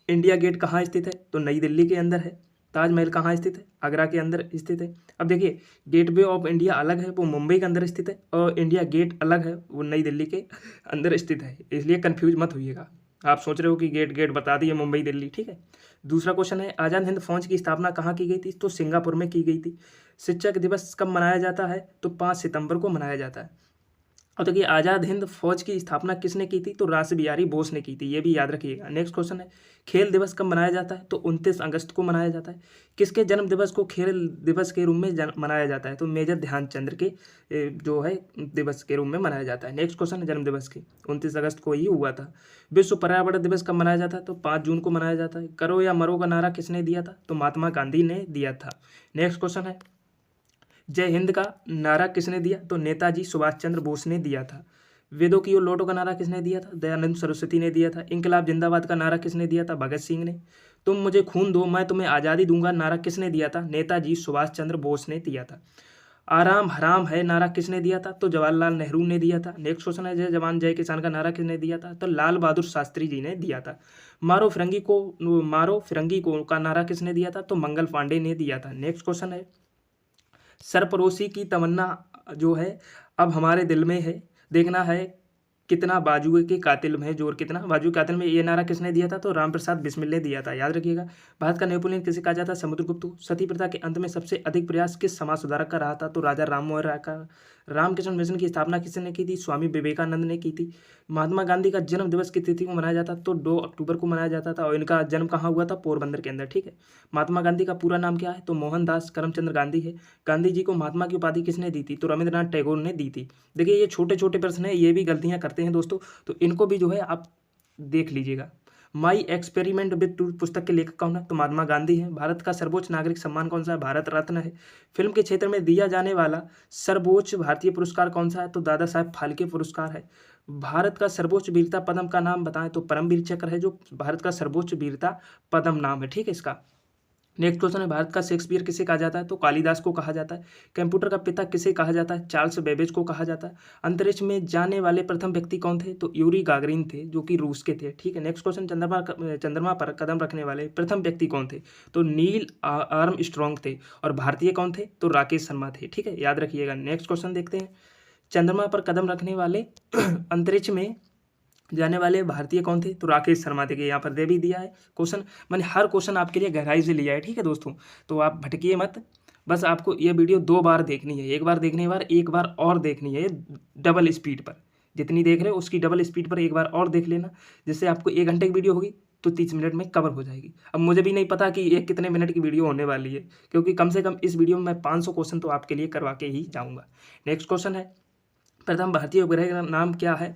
इंडिया गेट कहाँ स्थित है? तो नई दिल्ली के अंदर है। ताजमहल कहाँ स्थित है? आगरा के अंदर स्थित है। अब देखिए, गेटवे ऑफ इंडिया अलग है, वो मुंबई के अंदर स्थित है, और इंडिया गेट अलग है, वो नई दिल्ली के अंदर स्थित है, इसलिए कन्फ्यूज मत होइएगा। आप सोच रहे हो कि गेट बता दिए, मुंबई दिल्ली, ठीक है। दूसरा क्वेश्चन है, आज़ाद हिंद फौज की स्थापना कहाँ की गई थी? तो सिंगापुर में की गई थी। शिक्षक दिवस कब मनाया जाता है? तो 5 सितंबर को मनाया जाता है। और देखिए, आज़ाद हिंद फौज की स्थापना किसने की थी? तो रास बिहारी बोस ने की थी, ये भी याद रखिएगा। नेक्स्ट क्वेश्चन है, खेल दिवस कब मनाया जाता है? तो 29 अगस्त को मनाया जाता है। किसके जन्म दिवस को खेल दिवस के रूप में मनाया जाता है? तो मेजर ध्यानचंद्र के जो है दिवस के रूप में मनाया जाता है। नेक्स्ट क्वेश्चन है, जन्म दिवस के 29 अगस्त को ही हुआ था। विश्व पर्यावरण दिवस कब मनाया जाता है? तो 5 जून को मनाया जाता है। करो या मरो का नारा किसने दिया था? तो महात्मा गांधी ने दिया था। नेक्स्ट क्वेश्चन है, जय हिंद का नारा किसने दिया? तो नेताजी सुभाष चंद्र बोस ने दिया था। वेदों की ओर लौटो का नारा किसने दिया था? दयानंद सरस्वती ने दिया था। इंकलाब जिंदाबाद का नारा किसने दिया था? भगत सिंह ने। तुम मुझे खून दो, मैं तुम्हें आज़ादी दूंगा नारा किसने दिया था? नेताजी सुभाष चंद्र बोस ने दिया था। आराम हराम है नारा किसने दिया था? तो जवाहरलाल नेहरू ने दिया था। नेक्स्ट क्वेश्चन है, जय जवान जय किसान का नारा किसने दिया था? तो लाल बहादुर शास्त्री जी ने दिया था। मारो फिरंगी को का नारा किसने दिया था? तो मंगल पांडे ने दिया था। नेक्स्ट क्वेश्चन है, सरफरोशी की तमन्ना जो है अब हमारे दिल में है, देखना है कितना बाजुए के कातिल में जोर कितना बाजुए के कातिल में, ये नारा किसने दिया था? तो राम प्रसाद बिस्मिल ने दिया था, याद रखिएगा। भारत का नेपोलियन किसे कहा जाता है? समुद्रगुप्त। सती प्रथा के अंत में सबसे अधिक प्रयास किस समाज सुधारक का रहा था? तो राजा राम मोहन राय का। रामकृष्ण मिशन की स्थापना किसने की थी? स्वामी विवेकानंद ने की थी। महात्मा गांधी का जन्म दिवस किस तिथि को मनाया जाता? तो 2 अक्टूबर को मनाया जाता था, और इनका जन्म कहाँ हुआ था? पोरबंदर के अंदर, ठीक है। महात्मा गांधी का पूरा नाम क्या है? तो मोहनदास करमचंद गांधी है। गांधी जी को महात्मा की उपाधि किसने दी थी? तो रविंद्रनाथ टैगोर ने दी थी। देखिए ये छोटे छोटे प्रश्न है, ये भी गलतियां करते हैं दोस्तों, तो इनको भी जो है आप देख लीजिएगा। माई एक्सपेरिमेंट विद ट्रूथ पुस्तक के लेखक कौन है? तो महात्मा गांधी हैं। भारत का सर्वोच्च नागरिक सम्मान कौन सा है? भारत रत्न है। फिल्म के क्षेत्र में दिया जाने वाला सर्वोच्च भारतीय पुरस्कार कौन सा है? तो दादा साहब फाल्के पुरस्कार है। भारत का सर्वोच्च वीरता पदम का नाम बताएं? तो परमवीर चक्र है, जो भारत का सर्वोच्च वीरता पदम नाम है, ठीक है इसका। नेक्स्ट क्वेश्चन है, भारत का शेक्सपियर किसे कहा जाता है? तो कालिदास को कहा जाता है। कंप्यूटर का पिता किसे कहा जाता है? चार्ल्स बेबेज को कहा जाता है। अंतरिक्ष में जाने वाले प्रथम व्यक्ति कौन थे? तो यूरी गागरिन थे, जो कि रूस के थे, ठीक है। नेक्स्ट क्वेश्चन, चंद्रमा पर कदम रखने वाले प्रथम व्यक्ति कौन थे? तो नील आर्मस्ट्रॉन्ग थे। और भारतीय कौन थे? तो राकेश शर्मा थे, ठीक है, याद रखिएगा। नेक्स्ट क्वेश्चन देखते हैं, चंद्रमा पर कदम रखने वाले अंतरिक्ष में जाने वाले भारतीय कौन थे? तो राकेश शर्मा। देखिए यहाँ पर दे भी दिया है क्वेश्चन, मैंने हर क्वेश्चन आपके लिए गहराई से लिया है, ठीक है दोस्तों, तो आप भटकिए मत। बस आपको ये वीडियो 2 बार देखनी है, एक बार देखने के बाद एक बार और देखनी है डबल स्पीड पर। जितनी देख रहे हो उसकी डबल स्पीड पर एक बार और देख लेना, जिससे आपको 1 घंटे की वीडियो होगी तो 30 मिनट में कवर हो जाएगी। अब मुझे भी नहीं पता कि ये कितने मिनट की वीडियो होने वाली है, क्योंकि कम से कम इस वीडियो में मैं 500 क्वेश्चन तो आपके लिए करवा के ही जाऊँगा। नेक्स्ट क्वेश्चन है, प्रथम भारतीय उपग्रह का नाम क्या है?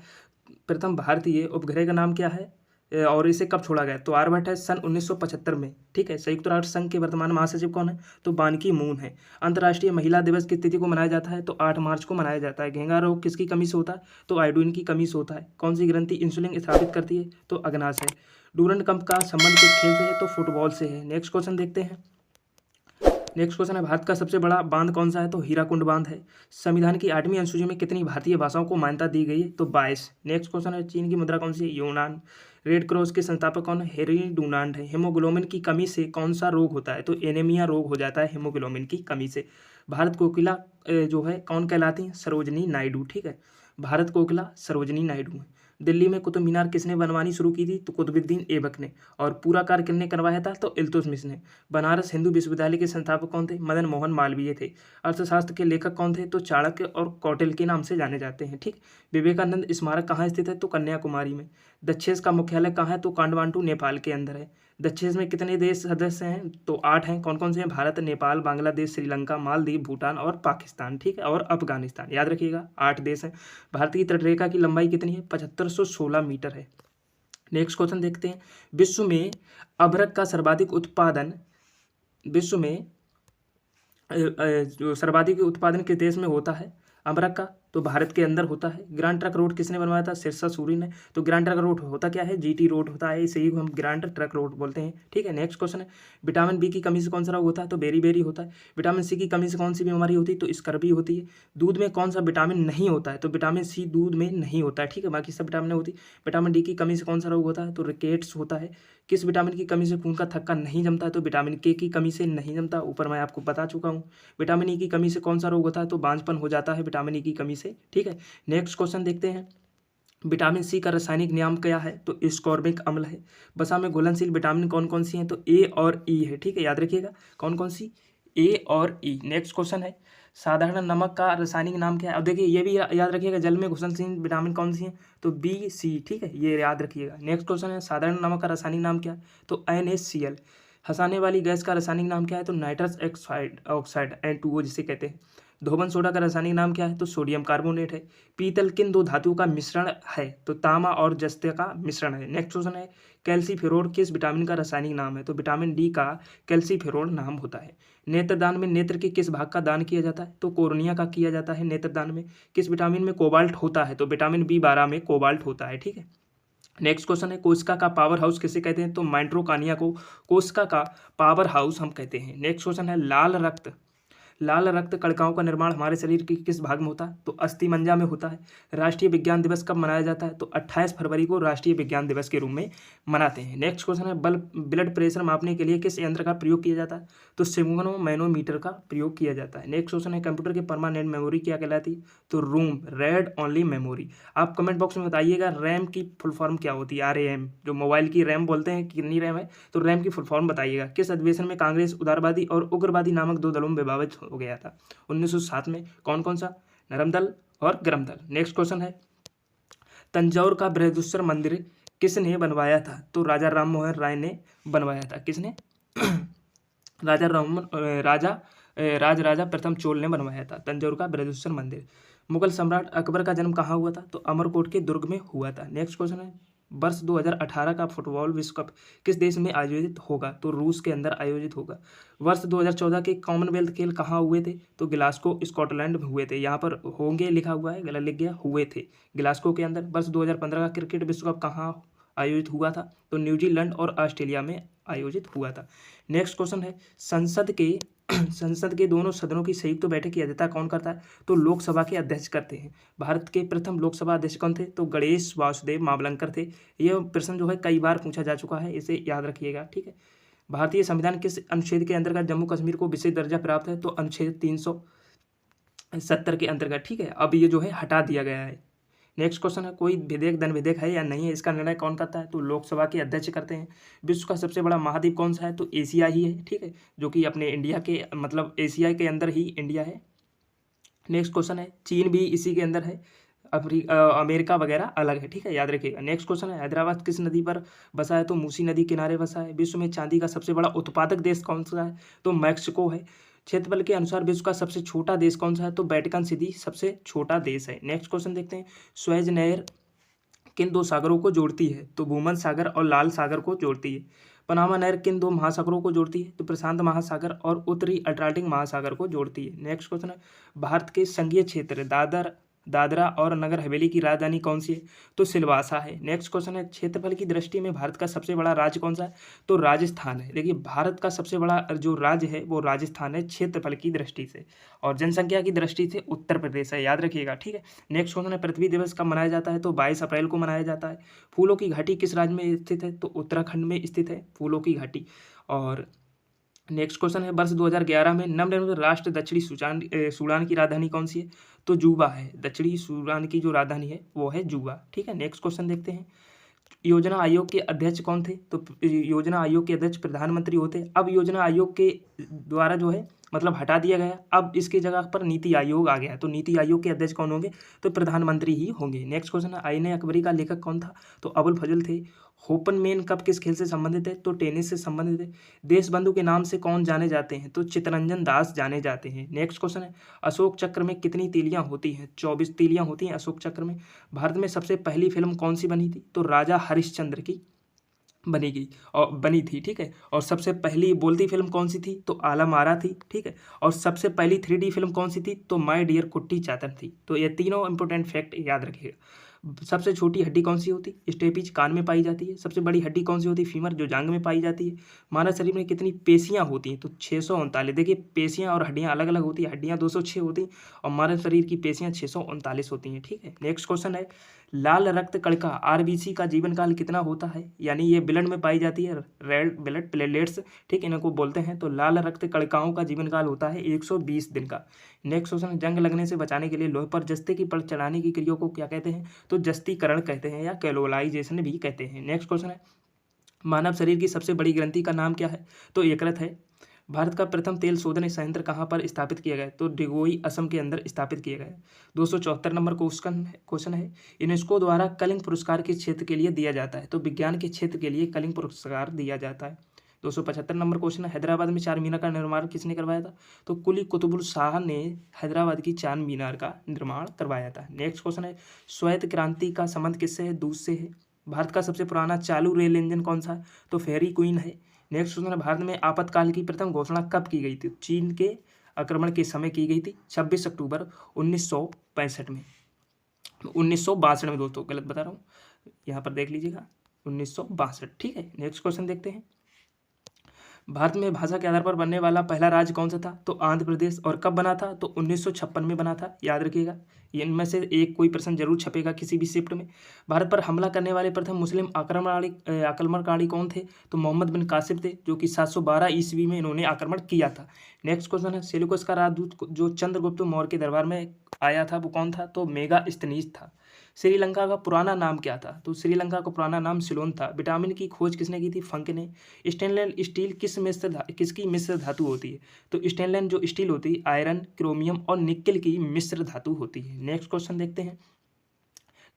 प्रथम भारतीय उपग्रह का नाम क्या है और इसे कब छोड़ा गया? तो आर्यभट्ट है, सन 1975 में, ठीक है। संयुक्त राष्ट्र संघ के वर्तमान महासचिव कौन है? तो बान की मून है। अंतर्राष्ट्रीय महिला दिवस किस तिथि को मनाया जाता है? तो 8 मार्च को मनाया जाता है। घेंघा रोग किसकी कमी से होता है? तो आयोडीन की कमी से होता है। कौन सी ग्रंथि इंसुलिन स्थापित करती है? तो अग्नाशय है। डूरंड कप का संबंध किस खेल से है? तो फुटबॉल से है। नेक्स्ट क्वेश्चन देखते हैं। नेक्स्ट क्वेश्चन है, भारत का सबसे बड़ा बांध कौन सा है? तो हीराकुंड बांध है। संविधान की 8वीं अनुसूची में कितनी भारतीय भाषाओं को मान्यता दी गई है? तो 22। नेक्स्ट क्वेश्चन है, चीन की मुद्रा कौन सी है? यूनान। रेड क्रॉस के संस्थापक कौन है? हेनरी डुनांट है। हीमोग्लोबिन की कमी से कौन सा रोग होता है? तो एनीमिया रोग हो जाता है हीमोग्लोबिन की कमी से। भारत कोकिला जो है कौन कहलाती है? सरोजनी नायडू, ठीक है। भारत कोकिला सरोजनी नायडू है। दिल्ली में कुतुब मीनार किसने बनवानी शुरू की थी? तो कुतुबुद्दीन ऐबक ने। और पूरा कार्य किसने करवाया था? तो इल्तुतमिश ने। बनारस हिंदू विश्वविद्यालय के संस्थापक कौन थे? मदन मोहन मालवीय थे। अर्थशास्त्र के लेखक कौन थे? तो चाणक्य और कौटिल्य के नाम से जाने जाते हैं, ठीक। विवेकानंद स्मारक कहाँ स्थित है? तो कन्याकुमारी में। दक्षेस का मुख्यालय कहाँ है? तो काठमांडू नेपाल के अंदर है। दक्षेस में कितने देश सदस्य हैं? तो 8 हैं। कौन कौन से हैं? भारत, नेपाल, बांग्लादेश, श्रीलंका, मालदीव, भूटान और पाकिस्तान, ठीक है, और अफगानिस्तान, याद रखिएगा 8 देश हैं। भारत की तटरेखा की लंबाई कितनी है? 7516 मीटर है। नेक्स्ट क्वेश्चन देखते हैं, विश्व में अभ्रक का सर्वाधिक उत्पादन विश्व में जो सर्वाधिक उत्पादन किस देश में होता है अमरक का? तो भारत के अंदर होता है। ग्रैंड ट्रक रोड किसने बनवाया था? सिरसा सूरी ने। तो ग्रैंड ट्रक रोड होता क्या है? जीटी रोड होता है, इसे ही हम ग्रैंड ट्रक रोड बोलते हैं, ठीक है। नेक्स्ट क्वेश्चन है, विटामिन बी की कमी से कौन सा रोग होता है? तो बेरी होता है। विटामिन सी की कमी से कौन सी बीमारी होती है? तो स्कर्वी होती है। दूध में कौन सा विटामिन नहीं होता है? तो विटामिन सी दूध में नहीं होता है, ठीक है, बाकी सब विटामिन होती है। विटामिन डी की कमी से कौन सा रोग होता है? तो रिकेट्स होता है। किस विटामिन की कमी से खून का थक्का नहीं जमता है? तो विटामिन के की कमी से नहीं जमता, ऊपर मैं आपको बता चुका हूँ। विटामिन ई की कमी से कौन सा रोग होता है? तो बांझपन हो जाता है विटामिन ई की कमी से, ठीक है। नेक्स्ट क्वेश्चन देखते हैं, विटामिन सी का रासायनिक नाम क्या है? तो एस्कॉर्बिक अम्ल है। वसा में घुलनशील विटामिन कौन कौन सी हैं? तो ए और ई है, ठीक है, याद रखिएगा कौन कौन सी? ए और ई। नेक्स्ट क्वेश्चन है, साधारण नमक का रासायनिक नाम क्या है? अब देखिए ये भी याद रखिएगा, जल में घुलनशील विटामिन कौन सी हैं? तो बी सी, ठीक है, ये याद रखिएगा। नेक्स्ट क्वेश्चन है, साधारण नमक का रासायनिक नाम क्या है? तो NaCl। हंसाने वाली गैस का रासायनिक नाम क्या है? तो नाइट्रस ऑक्साइड N2O जिसे कहते हैं। धोबन सोडा का रासायनिक नाम क्या है? तो सोडियम कार्बोनेट है। पीतल किन 2 धातुओं का मिश्रण है? तो तांबा और जस्ते का मिश्रण है। नेक्स्ट क्वेश्चन है, कैल्सीफेरोल किस विटामिन का रासायनिक नाम है? तो विटामिन डी का कैल्सीफेरोल नाम होता है। नेत्रदान में नेत्र के किस भाग का दान किया जाता है? तो कोर्निया का किया जाता है नेत्रदान में। किस विटामिन में कोबाल्ट होता है? तो विटामिन B12 में कोबाल्ट होता है, ठीक है। नेक्स्ट क्वेश्चन है, कोशिका का पावर हाउस किसे कहते हैं? तो माइटोकॉन्ड्रिया को कोशिका का पावर हाउस हम कहते हैं। नेक्स्ट क्वेश्चन है, लाल रक्त लाल रक्त कणिकाओं का निर्माण हमारे शरीर के किस भाग में होता है? तो अस्थिमज्जा में होता है। राष्ट्रीय विज्ञान दिवस कब मनाया जाता है? तो 28 फरवरी को राष्ट्रीय विज्ञान दिवस के रूप में मनाते हैं। नेक्स्ट क्वेश्चन है, ब्लड प्रेशर मापने के लिए किस यंत्र का प्रयोग किया जाता है? तो सिग्मा मैनोमीटर का प्रयोग किया जाता है। नेक्स्ट क्वेश्चन है, कंप्यूटर की परमानेंट मेमोरी क्या कहलाती है? तो रूम रेड ओनली मेमोरी। आप कमेंट बॉक्स में बताइएगा रैम की फुल फॉर्म क्या होती है? RAM, जो मोबाइल की रैम बोलते हैं, कितनी रैम है? तो रैम की फुल फॉर्म बताइएगा। किस अधिवेशन में कांग्रेस उदारवादी और उग्रवादी नामक दो दलों में विभाजित हो गया था? 1907 में। कौन कौन सा? नरम दल और गरम दल। नेक्स्ट क्वेश्चन है, तंजौर का बृहदीश्वर मंदिर किसने बनवाया था? तो राजा राम मोहन राय ने बनवाया था। किसने? राजा राम राजा प्रथम चोल ने बनवाया था तंजौर का बृहदीश्वर मंदिर। मुगल सम्राट अकबर का जन्म कहाँ हुआ था? तो अमरकोट के दुर्ग में हुआ था। नेक्स्ट क्वेश्चन है, वर्ष 2018 का फुटबॉल विश्व कप किस देश में आयोजित होगा? तो रूस के अंदर आयोजित होगा। वर्ष 2014 के कॉमनवेल्थ खेल कहाँ हुए थे? तो ग्लासगो स्कॉटलैंड में हुए थे। यहाँ पर होंगे लिखा हुआ है, गलत लिख गया, हुए थे ग्लासगो के अंदर। वर्ष 2015 का क्रिकेट विश्व कप कहाँ आयोजित हुआ था? तो न्यूजीलैंड और ऑस्ट्रेलिया में आयोजित हुआ था। नेक्स्ट क्वेश्चन है, संसद के दोनों सदनों की संयुक्त बैठक की अध्यक्षता कौन करता है? तो लोकसभा के अध्यक्ष करते हैं। भारत के प्रथम लोकसभा अध्यक्ष कौन थे? तो गणेश वासुदेव मावलंकर थे। यह प्रश्न जो है कई बार पूछा जा चुका है, इसे याद रखिएगा, ठीक है। भारतीय संविधान किस अनुच्छेद के अंतर्गत जम्मू कश्मीर को विशेष दर्जा प्राप्त है? तो अनुच्छेद 370 के अंतर्गत, ठीक है। अब ये जो है हटा दिया गया है। नेक्स्ट क्वेश्चन है, कोई विधेयक धन विधेयक है या नहीं है, इसका निर्णय कौन करता है? तो लोकसभा के अध्यक्ष करते हैं। विश्व का सबसे बड़ा महाद्वीप कौन सा है? तो एशिया ही है, ठीक है, जो कि अपने इंडिया के मतलब एशिया के अंदर ही इंडिया है। नेक्स्ट क्वेश्चन है, चीन भी इसी के अंदर है, अमेरिका वगैरह अलग है, ठीक है, याद रखिएगा। नेक्स्ट क्वेश्चन है, हैदराबाद किस नदी पर बसा है? तो मूसी नदी किनारे बसा है। विश्व में चांदी का सबसे बड़ा उत्पादक देश कौन सा है? तो मैक्सिको है। क्षेत्रफल के अनुसार विश्व का सबसे छोटा देश कौन सा है? तो वेटिकन सिटी सबसे छोटा देश है। नेक्स्ट क्वेश्चन देखते हैं, स्वेज नहर किन दो सागरों को जोड़ती है? तो भूमध्य सागर और लाल सागर को जोड़ती है। पनामा नहर किन दो महासागरों को जोड़ती है? तो प्रशांत महासागर और उत्तरी अटलांटिक महासागर को जोड़ती है। नेक्स्ट क्वेश्चन है, भारत के संघीय क्षेत्र दादरा और नगर हवेली की राजधानी कौन सी है? तो सिलवासा है। नेक्स्ट क्वेश्चन है, क्षेत्रफल की दृष्टि में भारत का सबसे बड़ा राज्य कौन सा है? तो राजस्थान है। देखिए, भारत का सबसे बड़ा जो राज्य है वो राजस्थान है क्षेत्रफल की दृष्टि से, और जनसंख्या की दृष्टि से उत्तर प्रदेश है, याद रखिएगा, ठीक है। नेक्स्ट क्वेश्चन है, पृथ्वी दिवस कब मनाया जाता है? तो 22 अप्रैल को मनाया जाता है। फूलों की घाटी किस राज्य में स्थित है? तो उत्तराखंड में स्थित है फूलों की घाटी। और नेक्स्ट क्वेश्चन है, वर्ष 2011 में नवनिर्मित राष्ट्र दक्षिणी सूडान की राजधानी कौन सी है? तो जूबा है। दक्षिणी सूडान की जो राजधानी है वो है जूबा, ठीक है। नेक्स्ट क्वेश्चन देखते हैं, योजना आयोग के अध्यक्ष कौन थे? तो योजना आयोग के अध्यक्ष प्रधानमंत्री होते। अब योजना आयोग के द्वारा जो है मतलब हटा दिया गया, अब इसकी जगह पर नीति आयोग आ गया। तो नीति आयोग के अध्यक्ष कौन होंगे? तो प्रधानमंत्री ही होंगे। नेक्स्ट क्वेश्चन है, आईने अकबरी का लेखक कौन था? तो अबुल फजल थे। होपनमेन कप किस खेल से संबंधित है? तो टेनिस से संबंधित है। देशबंधु के नाम से कौन जाने जाते हैं? तो चित्तरंजन दास जाने जाते हैं। नेक्स्ट क्वेश्चन है, अशोक चक्र में कितनी तीलियां होती हैं? 24 तीलियां होती हैं अशोक चक्र में। भारत में सबसे पहली फिल्म कौन सी बनी थी? तो राजा हरिश्चंद्र की बनी थी, ठीक है। और सबसे पहली बोलती फिल्म कौन सी थी? तो आलम आरा थी, ठीक है। और सबसे पहली 3D फिल्म कौन सी थी? तो माय डियर कुट्टी चातन थी। तो ये तीनों इंपॉर्टेंट फैक्ट याद रखिएगा। सबसे छोटी हड्डी कौन सी होती? स्टेपिज कान में पाई जाती है। सबसे बड़ी हड्डी कौन सी होती? फीमर, जो जांग में पाई जाती है। मानव शरीर में कितनी पेशियां होती हैं? तो 639। देखिए, पेशियां और हड्डियां अलग अलग होती है। हड्डियां 206 होती हैं और मानव शरीर की पेशियां 639 होती हैं, ठीक है। नेक्स्ट क्वेश्चन है, लाल रक्त कणिका RBC का जीवन काल कितना होता है? यानी ये ब्लड में पाई जाती है, रेड ब्लड प्लेटलेट्स, ठीक, इनको बोलते हैं। तो लाल रक्त कणिकाओं का जीवन काल होता है 120 दिन का। नेक्स्ट क्वेश्चन, जंग लगने से बचाने के लिए लोहे पर जस्ते की परत चढ़ाने की क्रिया को क्या कहते हैं? तो जस्तीकरण कहते हैं या कैलोलाइजेशन भी कहते हैं। नेक्स्ट क्वेश्चन है, मानव शरीर की सबसे बड़ी ग्रंथि का नाम क्या है? तो यकृत है। भारत का प्रथम तेल शोधन संयंत्र कहाँ पर स्थापित किया गया? तो डिगोई असम के अंदर स्थापित किया गया। 274 नंबर क्वेश्चन है, यूनेस्को द्वारा कलिंग पुरस्कार किस क्षेत्र के लिए दिया जाता है? तो विज्ञान के क्षेत्र के लिए कलिंग पुरस्कार दिया जाता है। 275 नंबर क्वेश्चन है, हैदराबाद में चार मीनार का निर्माण किसने करवाया था? तो कुली कुतुबुल शाह ने हैदराबाद की चार मीनार का निर्माण करवाया था। नेक्स्ट क्वेश्चन है, श्वेत क्रांति का संबंध किससे है? दूध से है। भारत का सबसे पुराना चालू रेल इंजन कौन सा है? तो फेरी क्वीन है। नेक्स्ट क्वेश्चन है, भारत में आपातकाल की प्रथम घोषणा कब की गई थी? चीन के आक्रमण के समय की गई थी 26 अक्टूबर 1965 में। 1962 में, दोस्तों गलत बता रहा हूँ, यहाँ पर देख लीजिएगा 1962, ठीक है। नेक्स्ट क्वेश्चन देखते हैं, भारत में भाषा के आधार पर बनने वाला पहला राज्य कौन सा था? तो आंध्र प्रदेश। और कब बना था? तो 1956 में बना था, याद रखिएगा। इनमें से एक कोई प्रश्न जरूर छपेगा किसी भी शिफ्ट में। भारत पर हमला करने वाले प्रथम मुस्लिम आक्रमणकारी कौन थे? तो मोहम्मद बिन कासिम थे, जो कि 712 ईस्वी में इन्होंने आक्रमण किया था। नेक्स्ट क्वेश्चन है, सेल्यूकस का राजदूत जो चंद्रगुप्त मौर्य के दरबार में आया था वो कौन था? तो मेगास्थनीज था। श्रीलंका का पुराना नाम क्या था? तो श्रीलंका का पुराना नाम सिलोन था। विटामिन की खोज किसने की थी? फंक ने। स्टेनलेस स्टील किसकी मिश्र धातु होती है? तो स्टेनलेस जो स्टील होती है आयरन, क्रोमियम और निकेल की मिश्र धातु होती है। नेक्स्ट क्वेश्चन देखते हैं,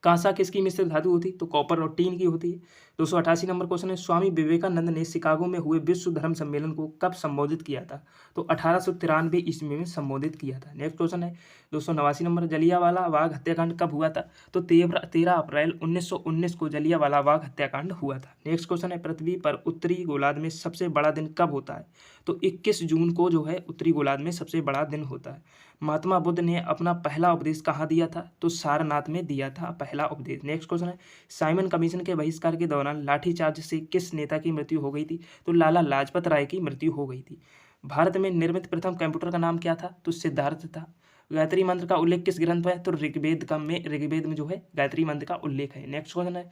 कांसा किसकी मिश्र धातु होती? तो कॉपर और टीन की होती है। 288 नंबर क्वेश्चन है, स्वामी विवेकानंद ने शिकागो में हुए विश्व धर्म सम्मेलन को कब संबोधित किया था? तो 1893 ईस्वी में संबोधित किया था। नेक्स्ट क्वेश्चन है 289 नंबर, जलियांवाला बाग हत्याकांड कब हुआ था? तो 13 अप्रैल 1919 को जलियांवाला बाग हत्याकांड हुआ था। नेक्स्ट क्वेश्चन है, पृथ्वी पर उत्तरी गोलार्ध में सबसे बड़ा दिन कब होता है? तो 21 जून को जो है उत्तरी गोलार्ध में सबसे बड़ा दिन होता है। महात्मा बुद्ध ने अपना पहला उपदेश कहाँ दिया था? तो सारनाथ में दिया था पहला उपदेश। नेक्स्ट क्वेश्चन है, साइमन कमीशन के बहिष्कार के दौरान लाठीचार्ज से किस नेता की मृत्यु हो गई थी? तो लाला लाजपत राय की मृत्यु हो गई थी। भारत में निर्मित प्रथम कंप्यूटर का नाम क्या था? तो सिद्धार्थ था। गायत्री मंत्र का उल्लेख किस ग्रंथ में है? तो ऋग्वेद में जो है गायत्री मंत्र का उल्लेख है। नेक्स्ट क्वेश्चन है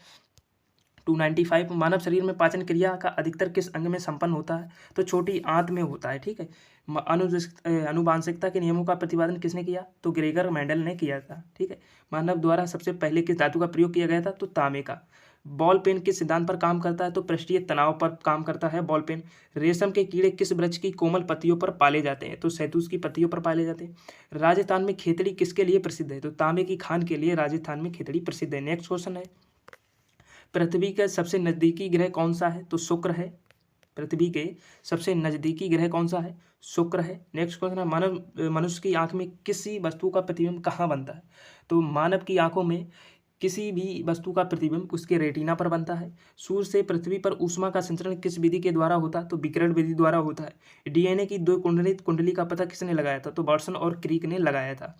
295, मानव शरीर में पाचन क्रिया का अधिकतर किस अंग में संपन्न होता है? तो छोटी आंत में होता है। ठीक है। अनुवांशिकता के नियमों का प्रतिपादन किसने किया? तो ग्रेगर मेंडल ने किया था। ठीक है। मानव द्वारा सबसे पहले किस धातु का प्रयोग किया गया था? तो तांबे का। बॉल पेन किस सिद्धांत पर काम करता है? तो पृष्ठीय तनाव पर काम करता है बॉल पेन। रेशम के कीड़े किस वृक्ष की कोमल पत्तियों पर पाले जाते हैं? तो शहतूत की पत्तियों पर पाले जाते हैं। राजस्थान में खेतड़ी किसके लिए प्रसिद्ध है? तो तांबे की खान के लिए राजस्थान में खेतड़ी प्रसिद्ध है। नेक्स्ट क्वेश्चन है, पृथ्वी का सबसे नजदीकी ग्रह कौन सा है? तो शुक्र है। पृथ्वी के सबसे नजदीकी ग्रह कौन सा है? शुक्र है। नेक्स्ट क्वेश्चन है, मनुष्य की आंख में किसी वस्तु का प्रतिबिंब कहाँ बनता है? तो मानव की आंखों में किसी भी वस्तु का प्रतिबिंब उसके रेटिना पर बनता है। सूर्य से पृथ्वी पर ऊष्मा का संचरण किस विधि के द्वारा होता है? तो विकिरण विधि द्वारा होता है। डीएनए की दो कुंडली का पता किसने लगाया था? तो वाटसन और क्रिक ने लगाया था।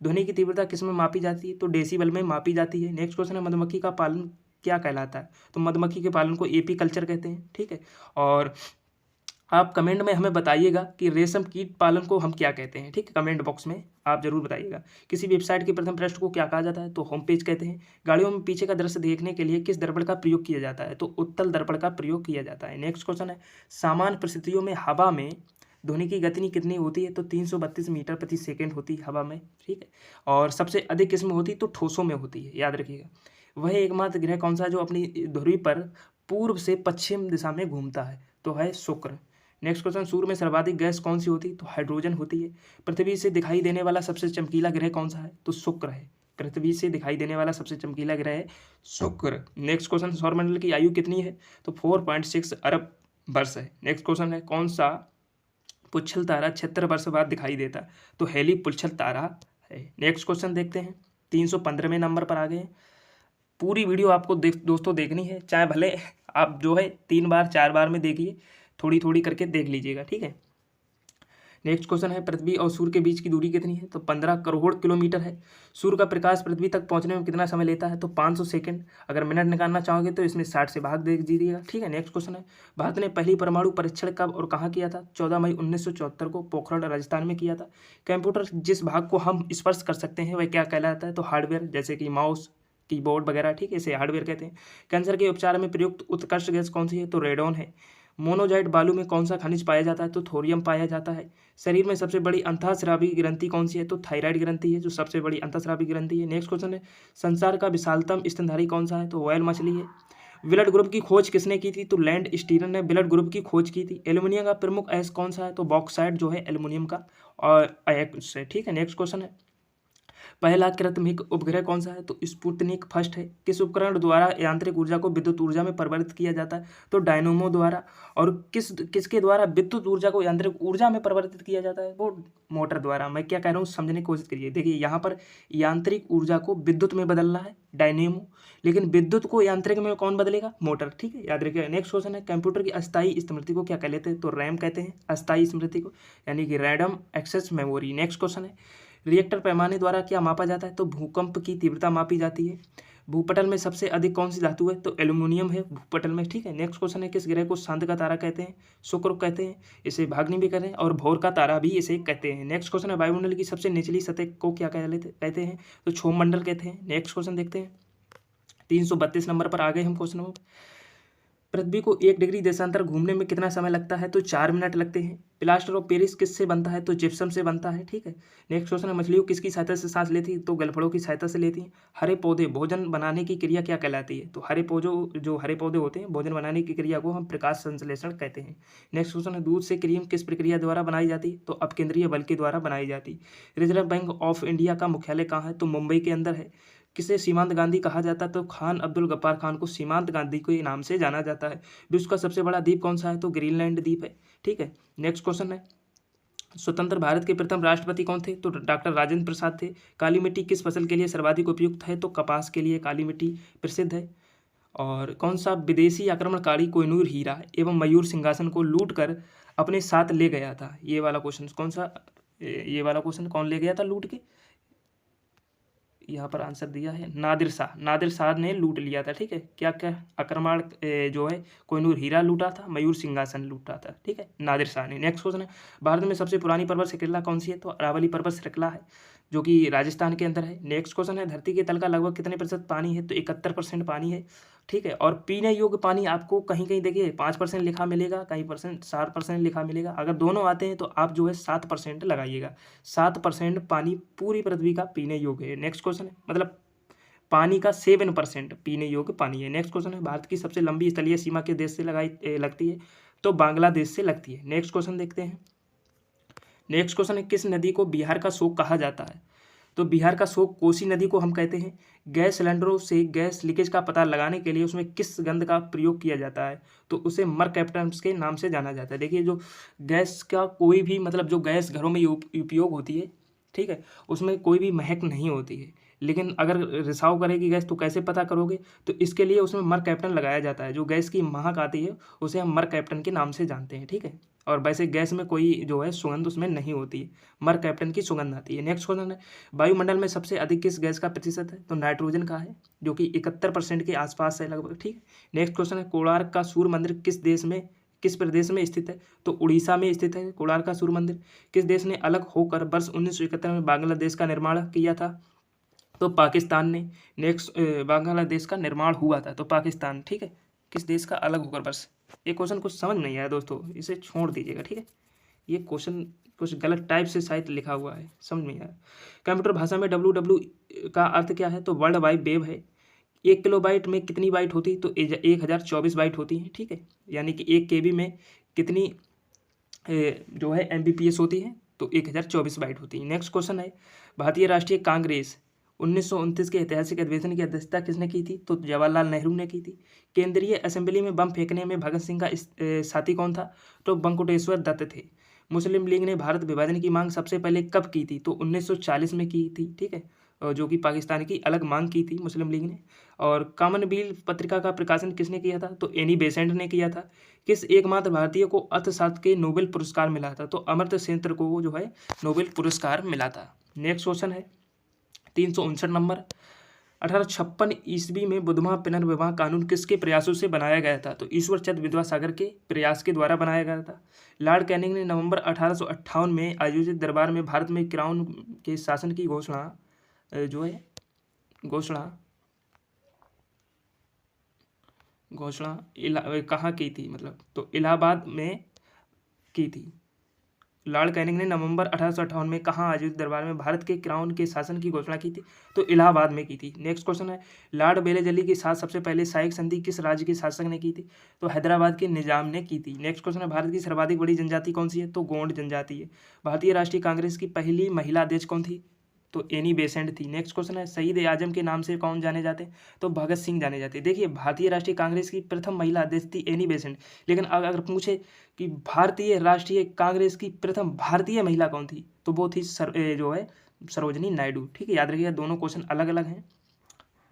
ध्वनि की तीव्रता किस में मापी जाती है? तो डेसिबल में मापी जाती है। नेक्स्ट क्वेश्चन है, मधुमक्खी का पालन क्या कहलाता है? तो मधुमक्खी के पालन को एपी कल्चर कहते हैं। ठीक है। और आप कमेंट में हमें बताइएगा कि रेशम कीट पालन को हम क्या कहते हैं। ठीक है, कमेंट बॉक्स में आप जरूर बताइएगा। किसी वेबसाइट के प्रथम पृष्ठ को क्या कहा जाता है? तो होम पेज कहते हैं। गाड़ियों में पीछे का दृश्य देखने के लिए किस दर्पण का प्रयोग किया जाता है? तो उत्तल दर्पण का प्रयोग किया जाता है। नेक्स्ट क्वेश्चन है, सामान्य परिस्थितियों में हवा में ध्वनि की गति कितनी होती है? तो 332 मीटर प्रति सेकेंड होती है हवा में। ठीक है। और सबसे अधिक किसमें होती है? तो ठोसों में होती है, याद रखिएगा। वह एकमात्र ग्रह कौन सा है जो अपनी ध्रुव पर पूर्व से पश्चिम दिशा में घूमता है? तो है शुक्र। नेक्स्ट क्वेश्चन, सूर्य में सर्वाधिक गैस कौन सी होती है? तो हाइड्रोजन होती है। पृथ्वी से दिखाई देने वाला सबसे चमकीला ग्रह कौन सा है? तो शुक्र है। पृथ्वी से दिखाई देने वाला सबसे चमकीला ग्रह है शुक्र। नेक्स्ट क्वेश्चन, सौरमंडल की आयु कितनी है? तो 4.6 अरब वर्ष है। नेक्स्ट क्वेश्चन है, कौन सा पुच्छल तारा 76 वर्ष बाद दिखाई देता है? तो हेली पुच्छल तारा है। नेक्स्ट क्वेश्चन देखते हैं, 315वें नंबर पर आ गए। पूरी वीडियो आपको दोस्तों देखनी है, चाहे भले आप जो है 3 बार 4 बार में देखिए, थोड़ी थोड़ी करके देख लीजिएगा। ठीक है। नेक्स्ट क्वेश्चन है, पृथ्वी और सूर्य के बीच की दूरी कितनी है? तो 15 करोड़ किलोमीटर है। सूर्य का प्रकाश पृथ्वी तक पहुंचने में कितना समय लेता है? तो 500 सेकंड। अगर मिनट निकालना चाहोगे तो इसमें 60 से भाग दे दीजिएगा। ठीक है। नेक्स्ट क्वेश्चन है, भारत ने पहली परमाणु परीक्षण कब और कहाँ किया था? 14 मई 1974 को पोखरण राजस्थान में किया था। कंप्यूटर जिस भाग को हम स्पर्श कर सकते हैं वह क्या कहलाता है? तो हार्डवेयर, जैसे कि माउस, कीबोर्ड वगैरह। ठीक है, इसे हार्डवेयर कहते हैं। कैंसर के उपचार में प्रयुक्त उत्कर्ष गैस कौन सी है? तो रेडॉन है। मोनोजाइट बालू में कौन सा खनिज पाया जाता है? तो थोरियम पाया जाता है। शरीर में सबसे बड़ी अंतःस्रावी ग्रंथि कौन सी है? तो थायराइड ग्रंथि है, जो सबसे बड़ी अंतःस्रावी ग्रंथि है। नेक्स्ट क्वेश्चन है, संसार का विशालतम स्तनधारी कौन सा है? तो व्हेल मछली है। ब्लड ग्रुप की खोज किसने की थी? तो लैंड स्टीरन ने ब्लड ग्रुप की खोज की थी। एल्युमिनियम का प्रमुख अयस्क कौन सा है? तो बॉक्साइट जो है एल्युमिनियम का और अयस्क है। ठीक है। नेक्स्ट क्वेश्चन है, पहला कृत्रिम उपग्रह कौन सा है? तो स्पुतनिक फर्स्ट है। किस उपकरण द्वारा यांत्रिक ऊर्जा को विद्युत ऊर्जा में परिवर्तित किया जाता है? तो डायनोमो द्वारा। और किसके द्वारा विद्युत ऊर्जा को यांत्रिक ऊर्जा में परिवर्तित किया जाता है? वो मोटर द्वारा। मैं क्या कह रहा हूँ समझने की कोशिश करिए। देखिए, यहाँ पर यांत्रिक ऊर्जा को विद्युत में बदलना है डायनेमो, लेकिन विद्युत को यांत्रिक में कौन बदलेगा? मोटर। ठीक है, याद रखिएगा। नेक्स्ट क्वेश्चन है, कंप्यूटर की अस्थायी स्मृति को क्या कह लेते हैं? तो रैम कहते हैं अस्थायी स्मृति को, यानी कि random access memory. Next question है, रिएक्टर पैमाने द्वारा क्या मापा जाता है? तो भूकंप की तीव्रता मापी जाती है। भूपटल में सबसे अधिक कौन सी धातु है? तो एल्यूमिनियम है भूपटल में, ठीक है। नेक्स्ट क्वेश्चन है, किस ग्रह को चांद का तारा कहते हैं? शुक्र कहते हैं, इसे भाग्नि भी कहते हैं और भोर का तारा भी इसे कहते हैं। नेक्स्ट क्वेश्चन है, वायुमंडल की सबसे निचली सतह को क्या कहते हैं? तो क्षोभमंडल कहते हैं। नेक्स्ट क्वेश्चन देखते हैं, 332 नंबर पर आ गए हम क्वेश्चन। पृथ्वी को 1 डिग्री देशांतर घूमने में कितना समय लगता है? तो 4 मिनट लगते हैं। प्लास्टर ऑफ पेरिस किससे बनता है? तो जिप्सम से बनता है, ठीक है। नेक्स्ट क्वेश्चन है, मछलियों किसकी सहायता से सांस लेती है? तो गलफड़ों की सहायता से लेती हैं। हरे पौधे भोजन बनाने की क्रिया क्या कहलाती है? तो हरे पौधे होते हैं भोजन बनाने की क्रिया को हम प्रकाश संश्लेषण कहते हैं। नेक्स्ट क्वेश्चन है, दूध से क्रीम किस प्रक्रिया द्वारा बनाई जाती है? तो अपकेंद्रीय बल के द्वारा बनाई जाती है। रिजर्व बैंक ऑफ इंडिया का मुख्यालय कहाँ है? तो मुंबई के अंदर है। किसे सीमांत गांधी कहा जाता है? तो खान अब्दुल गफ्फार खान को सीमांत गांधी के नाम से जाना जाता है। विश्व का सबसे बड़ा द्वीप कौन सा है? तो ग्रीनलैंड द्वीप है, ठीक है। नेक्स्ट क्वेश्चन है, स्वतंत्र भारत के प्रथम राष्ट्रपति कौन थे? तो डॉक्टर राजेंद्र प्रसाद थे। काली मिट्टी किस फसल के लिए सर्वाधिक उपयुक्त है? तो कपास के लिए काली मिट्टी प्रसिद्ध है। और कौन सा विदेशी आक्रमणकारी कोहिनूर हीरा एवं मयूर सिंहासन को लूट कर अपने साथ ले गया था? ये वाला क्वेश्चन कौन सा, ये वाला क्वेश्चन कौन ले गया था लूट के? यहाँ पर आंसर दिया है नादिर शाह। नादिर शाह ने लूट लिया था, ठीक है। क्या क्या आक्रमण जो है, कोहिनूर हीरा लूटा था, मयूर सिंहासन लूटा था, ठीक है, नादिर शाह ने। नेक्स्ट क्वेश्चन है, भारत में सबसे पुरानी पर्वत श्रृंखला कौन सी है? तो अरावली पर्वत श्रृंखला है, जो कि राजस्थान के अंदर है। नेक्स्ट क्वेश्चन है, धरती के तल का लगभग कितने प्रतिशत पानी है? तो 71% पानी है, ठीक है। और पीने योग्य पानी आपको कहीं कहीं देखिए 5% लिखा मिलेगा, कहीं 7% लिखा मिलेगा। अगर दोनों आते हैं तो आप जो है 7% लगाइएगा। 7% पानी पूरी पृथ्वी का पीने योग्य है। नेक्स्ट क्वेश्चन है, मतलब पानी का 7% पीने योग्य पानी है। नेक्स्ट क्वेश्चन है, भारत की सबसे लंबी स्थलीय सीमा किस देश से लगती है? तो बांग्लादेश से लगती है। नेक्स्ट क्वेश्चन देखते हैं। नेक्स्ट क्वेश्चन है, किस नदी को बिहार का शोक कहा जाता है? तो बिहार का शोक कोसी नदी को हम कहते हैं। गैस सिलेंडरों से गैस लीकेज का पता लगाने के लिए उसमें किस गंध का प्रयोग किया जाता है? तो उसे मरकैप्टन्स के नाम से जाना जाता है। देखिए, जो गैस का कोई भी मतलब जो गैस घरों में उपयोग होती है, ठीक है, उसमें कोई भी महक नहीं होती है। लेकिन अगर रिसाव करेगी गैस तो कैसे पता करोगे? तो इसके लिए उसमें मरकैप्टन लगाया जाता है। जो गैस की महक आती है उसे हम मरकैप्टन के नाम से जानते हैं, ठीक है। और वैसे गैस में कोई जो है सुगंध उसमें नहीं होती है, मरकैप्टन की सुगंध आती है। नेक्स्ट क्वेश्चन है, वायुमंडल में सबसे अधिक किस गैस का प्रतिशत है? तो नाइट्रोजन का है, जो कि 71% के आसपास है लगभग, ठीक है। नेक्स्ट क्वेश्चन है, कोणार्क का सूर्य मंदिर किस प्रदेश में स्थित है? तो उड़ीसा में स्थित है कोणार्क का सूर्य मंदिर। किस देश ने अलग होकर वर्ष 1971 में बांग्लादेश का निर्माण किया था? तो पाकिस्तान ने। नेक्स्ट, बांग्लादेश का निर्माण हुआ था तो पाकिस्तान, ठीक है। किस देश का अलग होकर वर्ष? ये क्वेश्चन कुछ समझ नहीं आया दोस्तों, इसे छोड़ दीजिएगा, ठीक है। ये क्वेश्चन कुछ गलत टाइप से शायद लिखा हुआ है, समझ नहीं आया। कंप्यूटर भाषा में WW का अर्थ क्या है? तो वर्ल्ड वाइड वेब है। 1 किलोबाइट में कितनी बाइट होती है? तो 1024 बाइट होती है, ठीक है। यानी कि 1 KB में कितनी जो है MBPS होती है? तो 1024 बाइट होती है। नेक्स्ट क्वेश्चन है, भारतीय राष्ट्रीय कांग्रेस 1929 के ऐतिहासिक अधिवेशन की अध्यक्षता किसने की थी? तो जवाहरलाल नेहरू ने की थी। केंद्रीय असेंबली में बम फेंकने में भगत सिंह का साथी कौन था? तो बंकुटेश्वर दत्त थे। मुस्लिम लीग ने भारत विभाजन की मांग सबसे पहले कब की थी? तो 1940 में की थी, ठीक है। और जो कि पाकिस्तान की अलग मांग की थी मुस्लिम लीग ने। और कॉमनवेल्थ पत्रिका का प्रकाशन किसने किया था? तो एनी बेसेंट ने किया था। किस एकमात्र भारतीय को अर्थशास्त्र के नोबेल पुरस्कार मिला था? तो अमर्त्य सेन को जो है नोबेल पुरस्कार मिला था। नेक्स्ट क्वेश्चन है 359 नंबर, 1856 ईस्वी में बुधमा पुनर्विवाह कानून किसके प्रयासों से बनाया गया था? तो ईश्वर चंद्र विद्यासागर के प्रयास के द्वारा बनाया गया था। लॉर्ड कैनिंग ने नवंबर 1858 में आयोजित दरबार में भारत में क्राउन के शासन की घोषणा कहाँ की थी? मतलब तो इलाहाबाद में की थी। लॉर्ड कैनिंग ने नवंबर 1858 में कहाँ आयोजित दरबार में भारत के क्राउन के शासन की घोषणा की थी? तो इलाहाबाद में की थी। नेक्स्ट क्वेश्चन है, लॉर्ड बेलेजली के साथ सबसे पहले सहायक संधि किस राज्य के शासक ने की थी? तो हैदराबाद के निजाम ने की थी। नेक्स्ट क्वेश्चन है, भारत की सर्वाधिक बड़ी जनजाति कौन सी है? तो गोंड जनजाति है। भारतीय राष्ट्रीय कांग्रेस की पहली महिला अध्यक्ष कौन थी? तो एनी बेसेंट थी। नेक्स्ट क्वेश्चन है, शहीद आजम के नाम से कौन जाने जाते हैं? तो भगत सिंह जाने जाते हैं। देखिए, भारतीय राष्ट्रीय कांग्रेस की प्रथम महिला अध्यक्ष थी एनी बेसेंट। लेकिन अगर पूछे कि भारतीय राष्ट्रीय कांग्रेस की प्रथम भारतीय महिला कौन थी? तो वो थी सरोजनी नायडू, ठीक है। याद रखिएगा, दोनों क्वेश्चन अलग अलग हैं।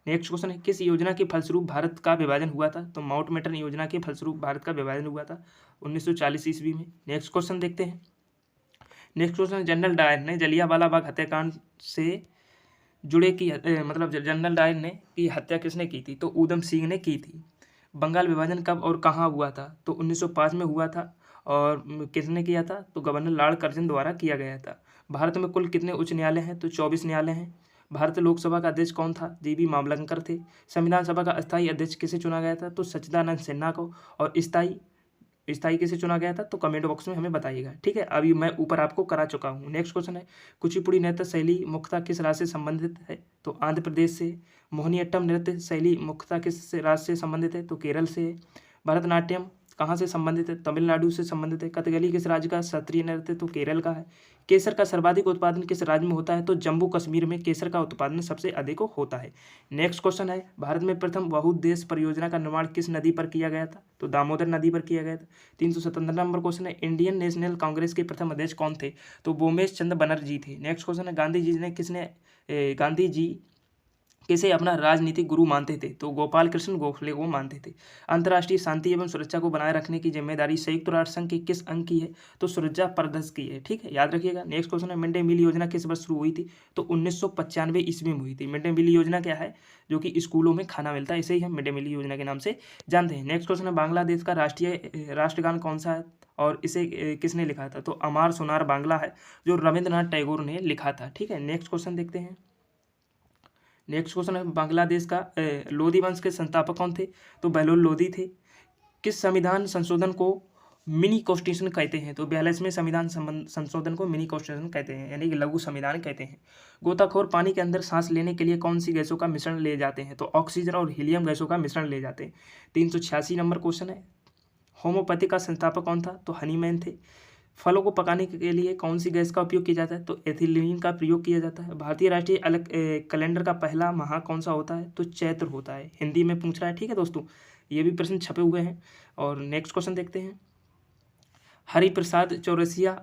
नेक्स्ट क्वेश्चन है, किस योजना के फलस्वरूप भारत का विभाजन हुआ था? तो माउंटबेटन योजना के फलस्वरूप भारत का विभाजन हुआ था 1940 ईस्वी में। नेक्स्ट क्वेश्चन देखते हैं। नेक्स्ट क्वेश्चन, जनरल डायर ने जलियांवाला बाग हत्याकांड से जुड़े की मतलब जनरल डायर ने की हत्या किसने की थी? तो ऊधम सिंह ने की थी। बंगाल विभाजन कब और कहाँ हुआ था? तो 1905 में हुआ था। और किसने किया था? तो गवर्नर लॉर्ड कर्जन द्वारा किया गया था। भारत में कुल कितने उच्च न्यायालय हैं? तो 24 न्यायालय हैं। भारत लोकसभा का अध्यक्ष कौन था? जीबी मावलंकर थे। संविधान सभा का अस्थायी अध्यक्ष किसे चुना गया था? तो सच्चिदानंद सिन्हा को। और स्थायी स्थायी किसे चुना गया था? तो कमेंट बॉक्स में हमें बताइएगा। ठीक है, अभी मैं ऊपर आपको करा चुका हूँ। नेक्स्ट क्वेश्चन है, कुचिपुड़ी नृत्य शैली मुख्यतः किस राज्य से संबंधित है? तो आंध्र प्रदेश से। मोहिनीअट्टम नृत्य शैली मुख्यतः किस राज्य से संबंधित है? तो केरल से है। भरतनाट्यम कहाँ से संबंधित है? तमिलनाडु से संबंधित है। कथकली किस राज्य का शास्त्रीय नृत्य? तो केरल का है। केसर का सर्वाधिक उत्पादन किस राज्य में होता है? तो जम्मू कश्मीर में केसर का उत्पादन सबसे अधिक होता है। नेक्स्ट क्वेश्चन है, भारत में प्रथम बहुउद्देश्य परियोजना का निर्माण किस नदी पर किया गया था? तो दामोदर नदी पर किया गया था। 377 नंबर क्वेश्चन है, इंडियन नेशनल कांग्रेस के प्रथम अध्यक्ष कौन थे? तो बोमेश चंद्र बनर्जी थे। नेक्स्ट क्वेश्चन है, गांधी जी किसे अपना राजनीतिक गुरु मानते थे? तो गोपाल कृष्ण गोखले को मानते थे। अंतर्राष्ट्रीय शांति एवं सुरक्षा को बनाए रखने की जिम्मेदारी संयुक्त राष्ट्र संघ के किस अंग की है? तो सुरक्षा परिषद की है। ठीक है, याद रखिएगा। नेक्स्ट क्वेश्चन है, मिड डे मील योजना किस वर्ष शुरू हुई थी? तो 1995 ईस्वी में हुई थी। मिड डे मील योजना क्या है? जो कि स्कूलों में खाना मिलता है, इसे ही हम मिड डे मील योजना के नाम से जानते हैं। नेक्स्ट क्वेश्चन है, बांग्लादेश का राष्ट्रगान कौन सा है और इसे किसने लिखा था? तो अमार सोनार बांग्ला है, जो रविंद्रनाथ टैगोर ने लिखा था। ठीक है, नेक्स्ट क्वेश्चन देखते हैं। नेक्स्ट क्वेश्चन है, बांग्लादेश का लोधी वंश के संस्थापक कौन थे? तो बहलोल लोधी थे। किस संविधान संशोधन को मिनी कॉन्स्टिट्यूशन कहते हैं? तो 42वें संविधान संशोधन को मिनी कॉन्स्टिट्यूशन कहते हैं, यानी कि लघु संविधान कहते हैं। गोताखोर पानी के अंदर सांस लेने के लिए कौन सी गैसों का मिश्रण ले जाते हैं? तो ऑक्सीजन और हीलियम गैसों का मिश्रण ले जाते हैं। 386 नंबर क्वेश्चन है, होम्योपैथी का संस्थापक कौन था? तो हनीमैन थे। फलों को पकाने के लिए कौन सी गैस का उपयोग किया जाता है? तो एथिलीन का प्रयोग किया जाता है। भारतीय राष्ट्रीय कैलेंडर का पहला माह कौन सा होता है? तो चैत्र होता है। हिंदी में पूछ रहा है। ठीक है दोस्तों, ये भी प्रश्न छपे हुए हैं। और नेक्स्ट क्वेश्चन देखते हैं, हरिप्रसाद चौरसिया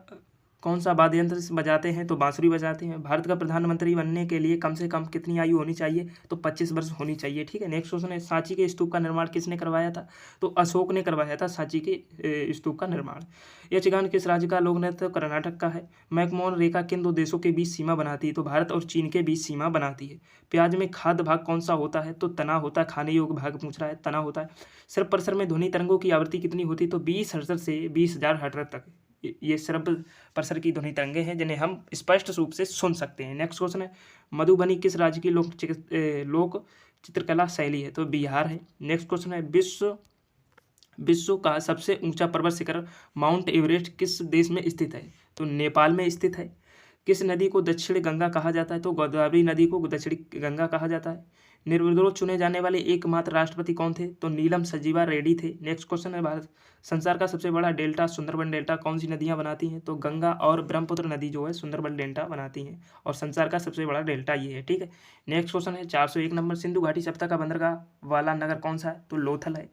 कौन सा वाद्य यंत्र बजाते हैं? तो बांसुरी बजाते हैं। भारत का प्रधानमंत्री बनने के लिए कम से कम कितनी आयु होनी चाहिए? तो 25 वर्ष होनी चाहिए। ठीक है, नेक्स्ट क्वेश्चन है, सांची के स्तूप का निर्माण किसने करवाया था? तो अशोक ने करवाया था सांची के स्तूप का निर्माण। यक्षगान किस राज्य का लोक नृत्य? कर्नाटक का है। मैकमोहन रेखा किन दो देशों के बीच सीमा बनाती है? तो भारत और चीन के बीच सीमा बनाती है। प्याज में खाद्य भाग कौन सा होता है? तो तना होता है। खाने योग्य भाग पूछ रहा है, तना होता है। सिर्फ परिसर में ध्वनि तरंगों की आवृत्ति कितनी होती है? तो 20 हर्ट्ज से 20,000 हर्ट्ज तक ये सिर्फ परिसर की ध्वनि तरंगे हैं, जिन्हें हम स्पष्ट रूप से सुन सकते हैं। नेक्स्ट क्वेश्चन है, मधुबनी किस राज्य की लोक चित्रकला शैली है? तो बिहार है। नेक्स्ट क्वेश्चन है, विश्व का सबसे ऊंचा पर्वत शिखर माउंट एवरेस्ट किस देश में स्थित है? तो नेपाल में स्थित है। किस नदी को दक्षिण गंगा कहा जाता है? तो गोदावरी नदी को दक्षिणी गंगा कहा जाता है। निर्विरोध चुने जाने वाले एकमात्र राष्ट्रपति कौन थे? तो नीलम संजीवा रेड्डी थे। नेक्स्ट क्वेश्चन है, भारत संसार का सबसे बड़ा डेल्टा सुंदरबन डेल्टा कौन सी नदियां बनाती हैं? तो गंगा और ब्रह्मपुत्र नदी जो है सुंदरबन डेल्टा बनाती हैं, और संसार का सबसे बड़ा डेल्टा ये है। ठीक है, नेक्स्ट क्वेश्चन है, 401 नंबर, सिंधु घाटी सभ्यता का बंदरगाह वाला नगर कौन सा है? तो लोथल है।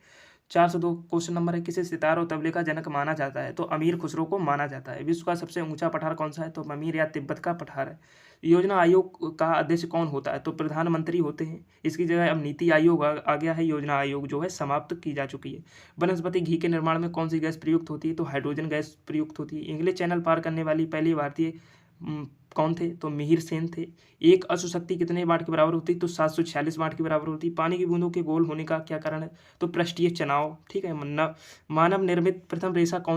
402 क्वेश्चन नंबर है, किसे सितार और तबले का जनक माना जाता है? तो अमीर खुसरो को माना जाता है। विश्व का सबसे ऊंचा पठार कौन सा है? तो अमीर या तिब्बत का पठार है। योजना आयोग का अध्यक्ष कौन होता है? तो प्रधानमंत्री होते हैं। इसकी जगह अब नीति आयोग आ गया है। योजना आयोग जो है समाप्त की जा चुकी है। वनस्पति घी के निर्माण में कौन सी गैस प्रयुक्त होती है? तो हाइड्रोजन गैस प्रयुक्त होती है। इंग्लिश चैनल पार करने वाली पहली भारतीय कौन थे? तो मिहिर सेन थे। एक अश्व शक्ति कितने वाट के बराबर होती? तो 746 वाट के बराबर होती। पानी की बूंदों के गोल होने का क्या कारण है? तो पृष्ठीय तनाव। ठीक है, मानव निर्मित प्रथम रेखा कौन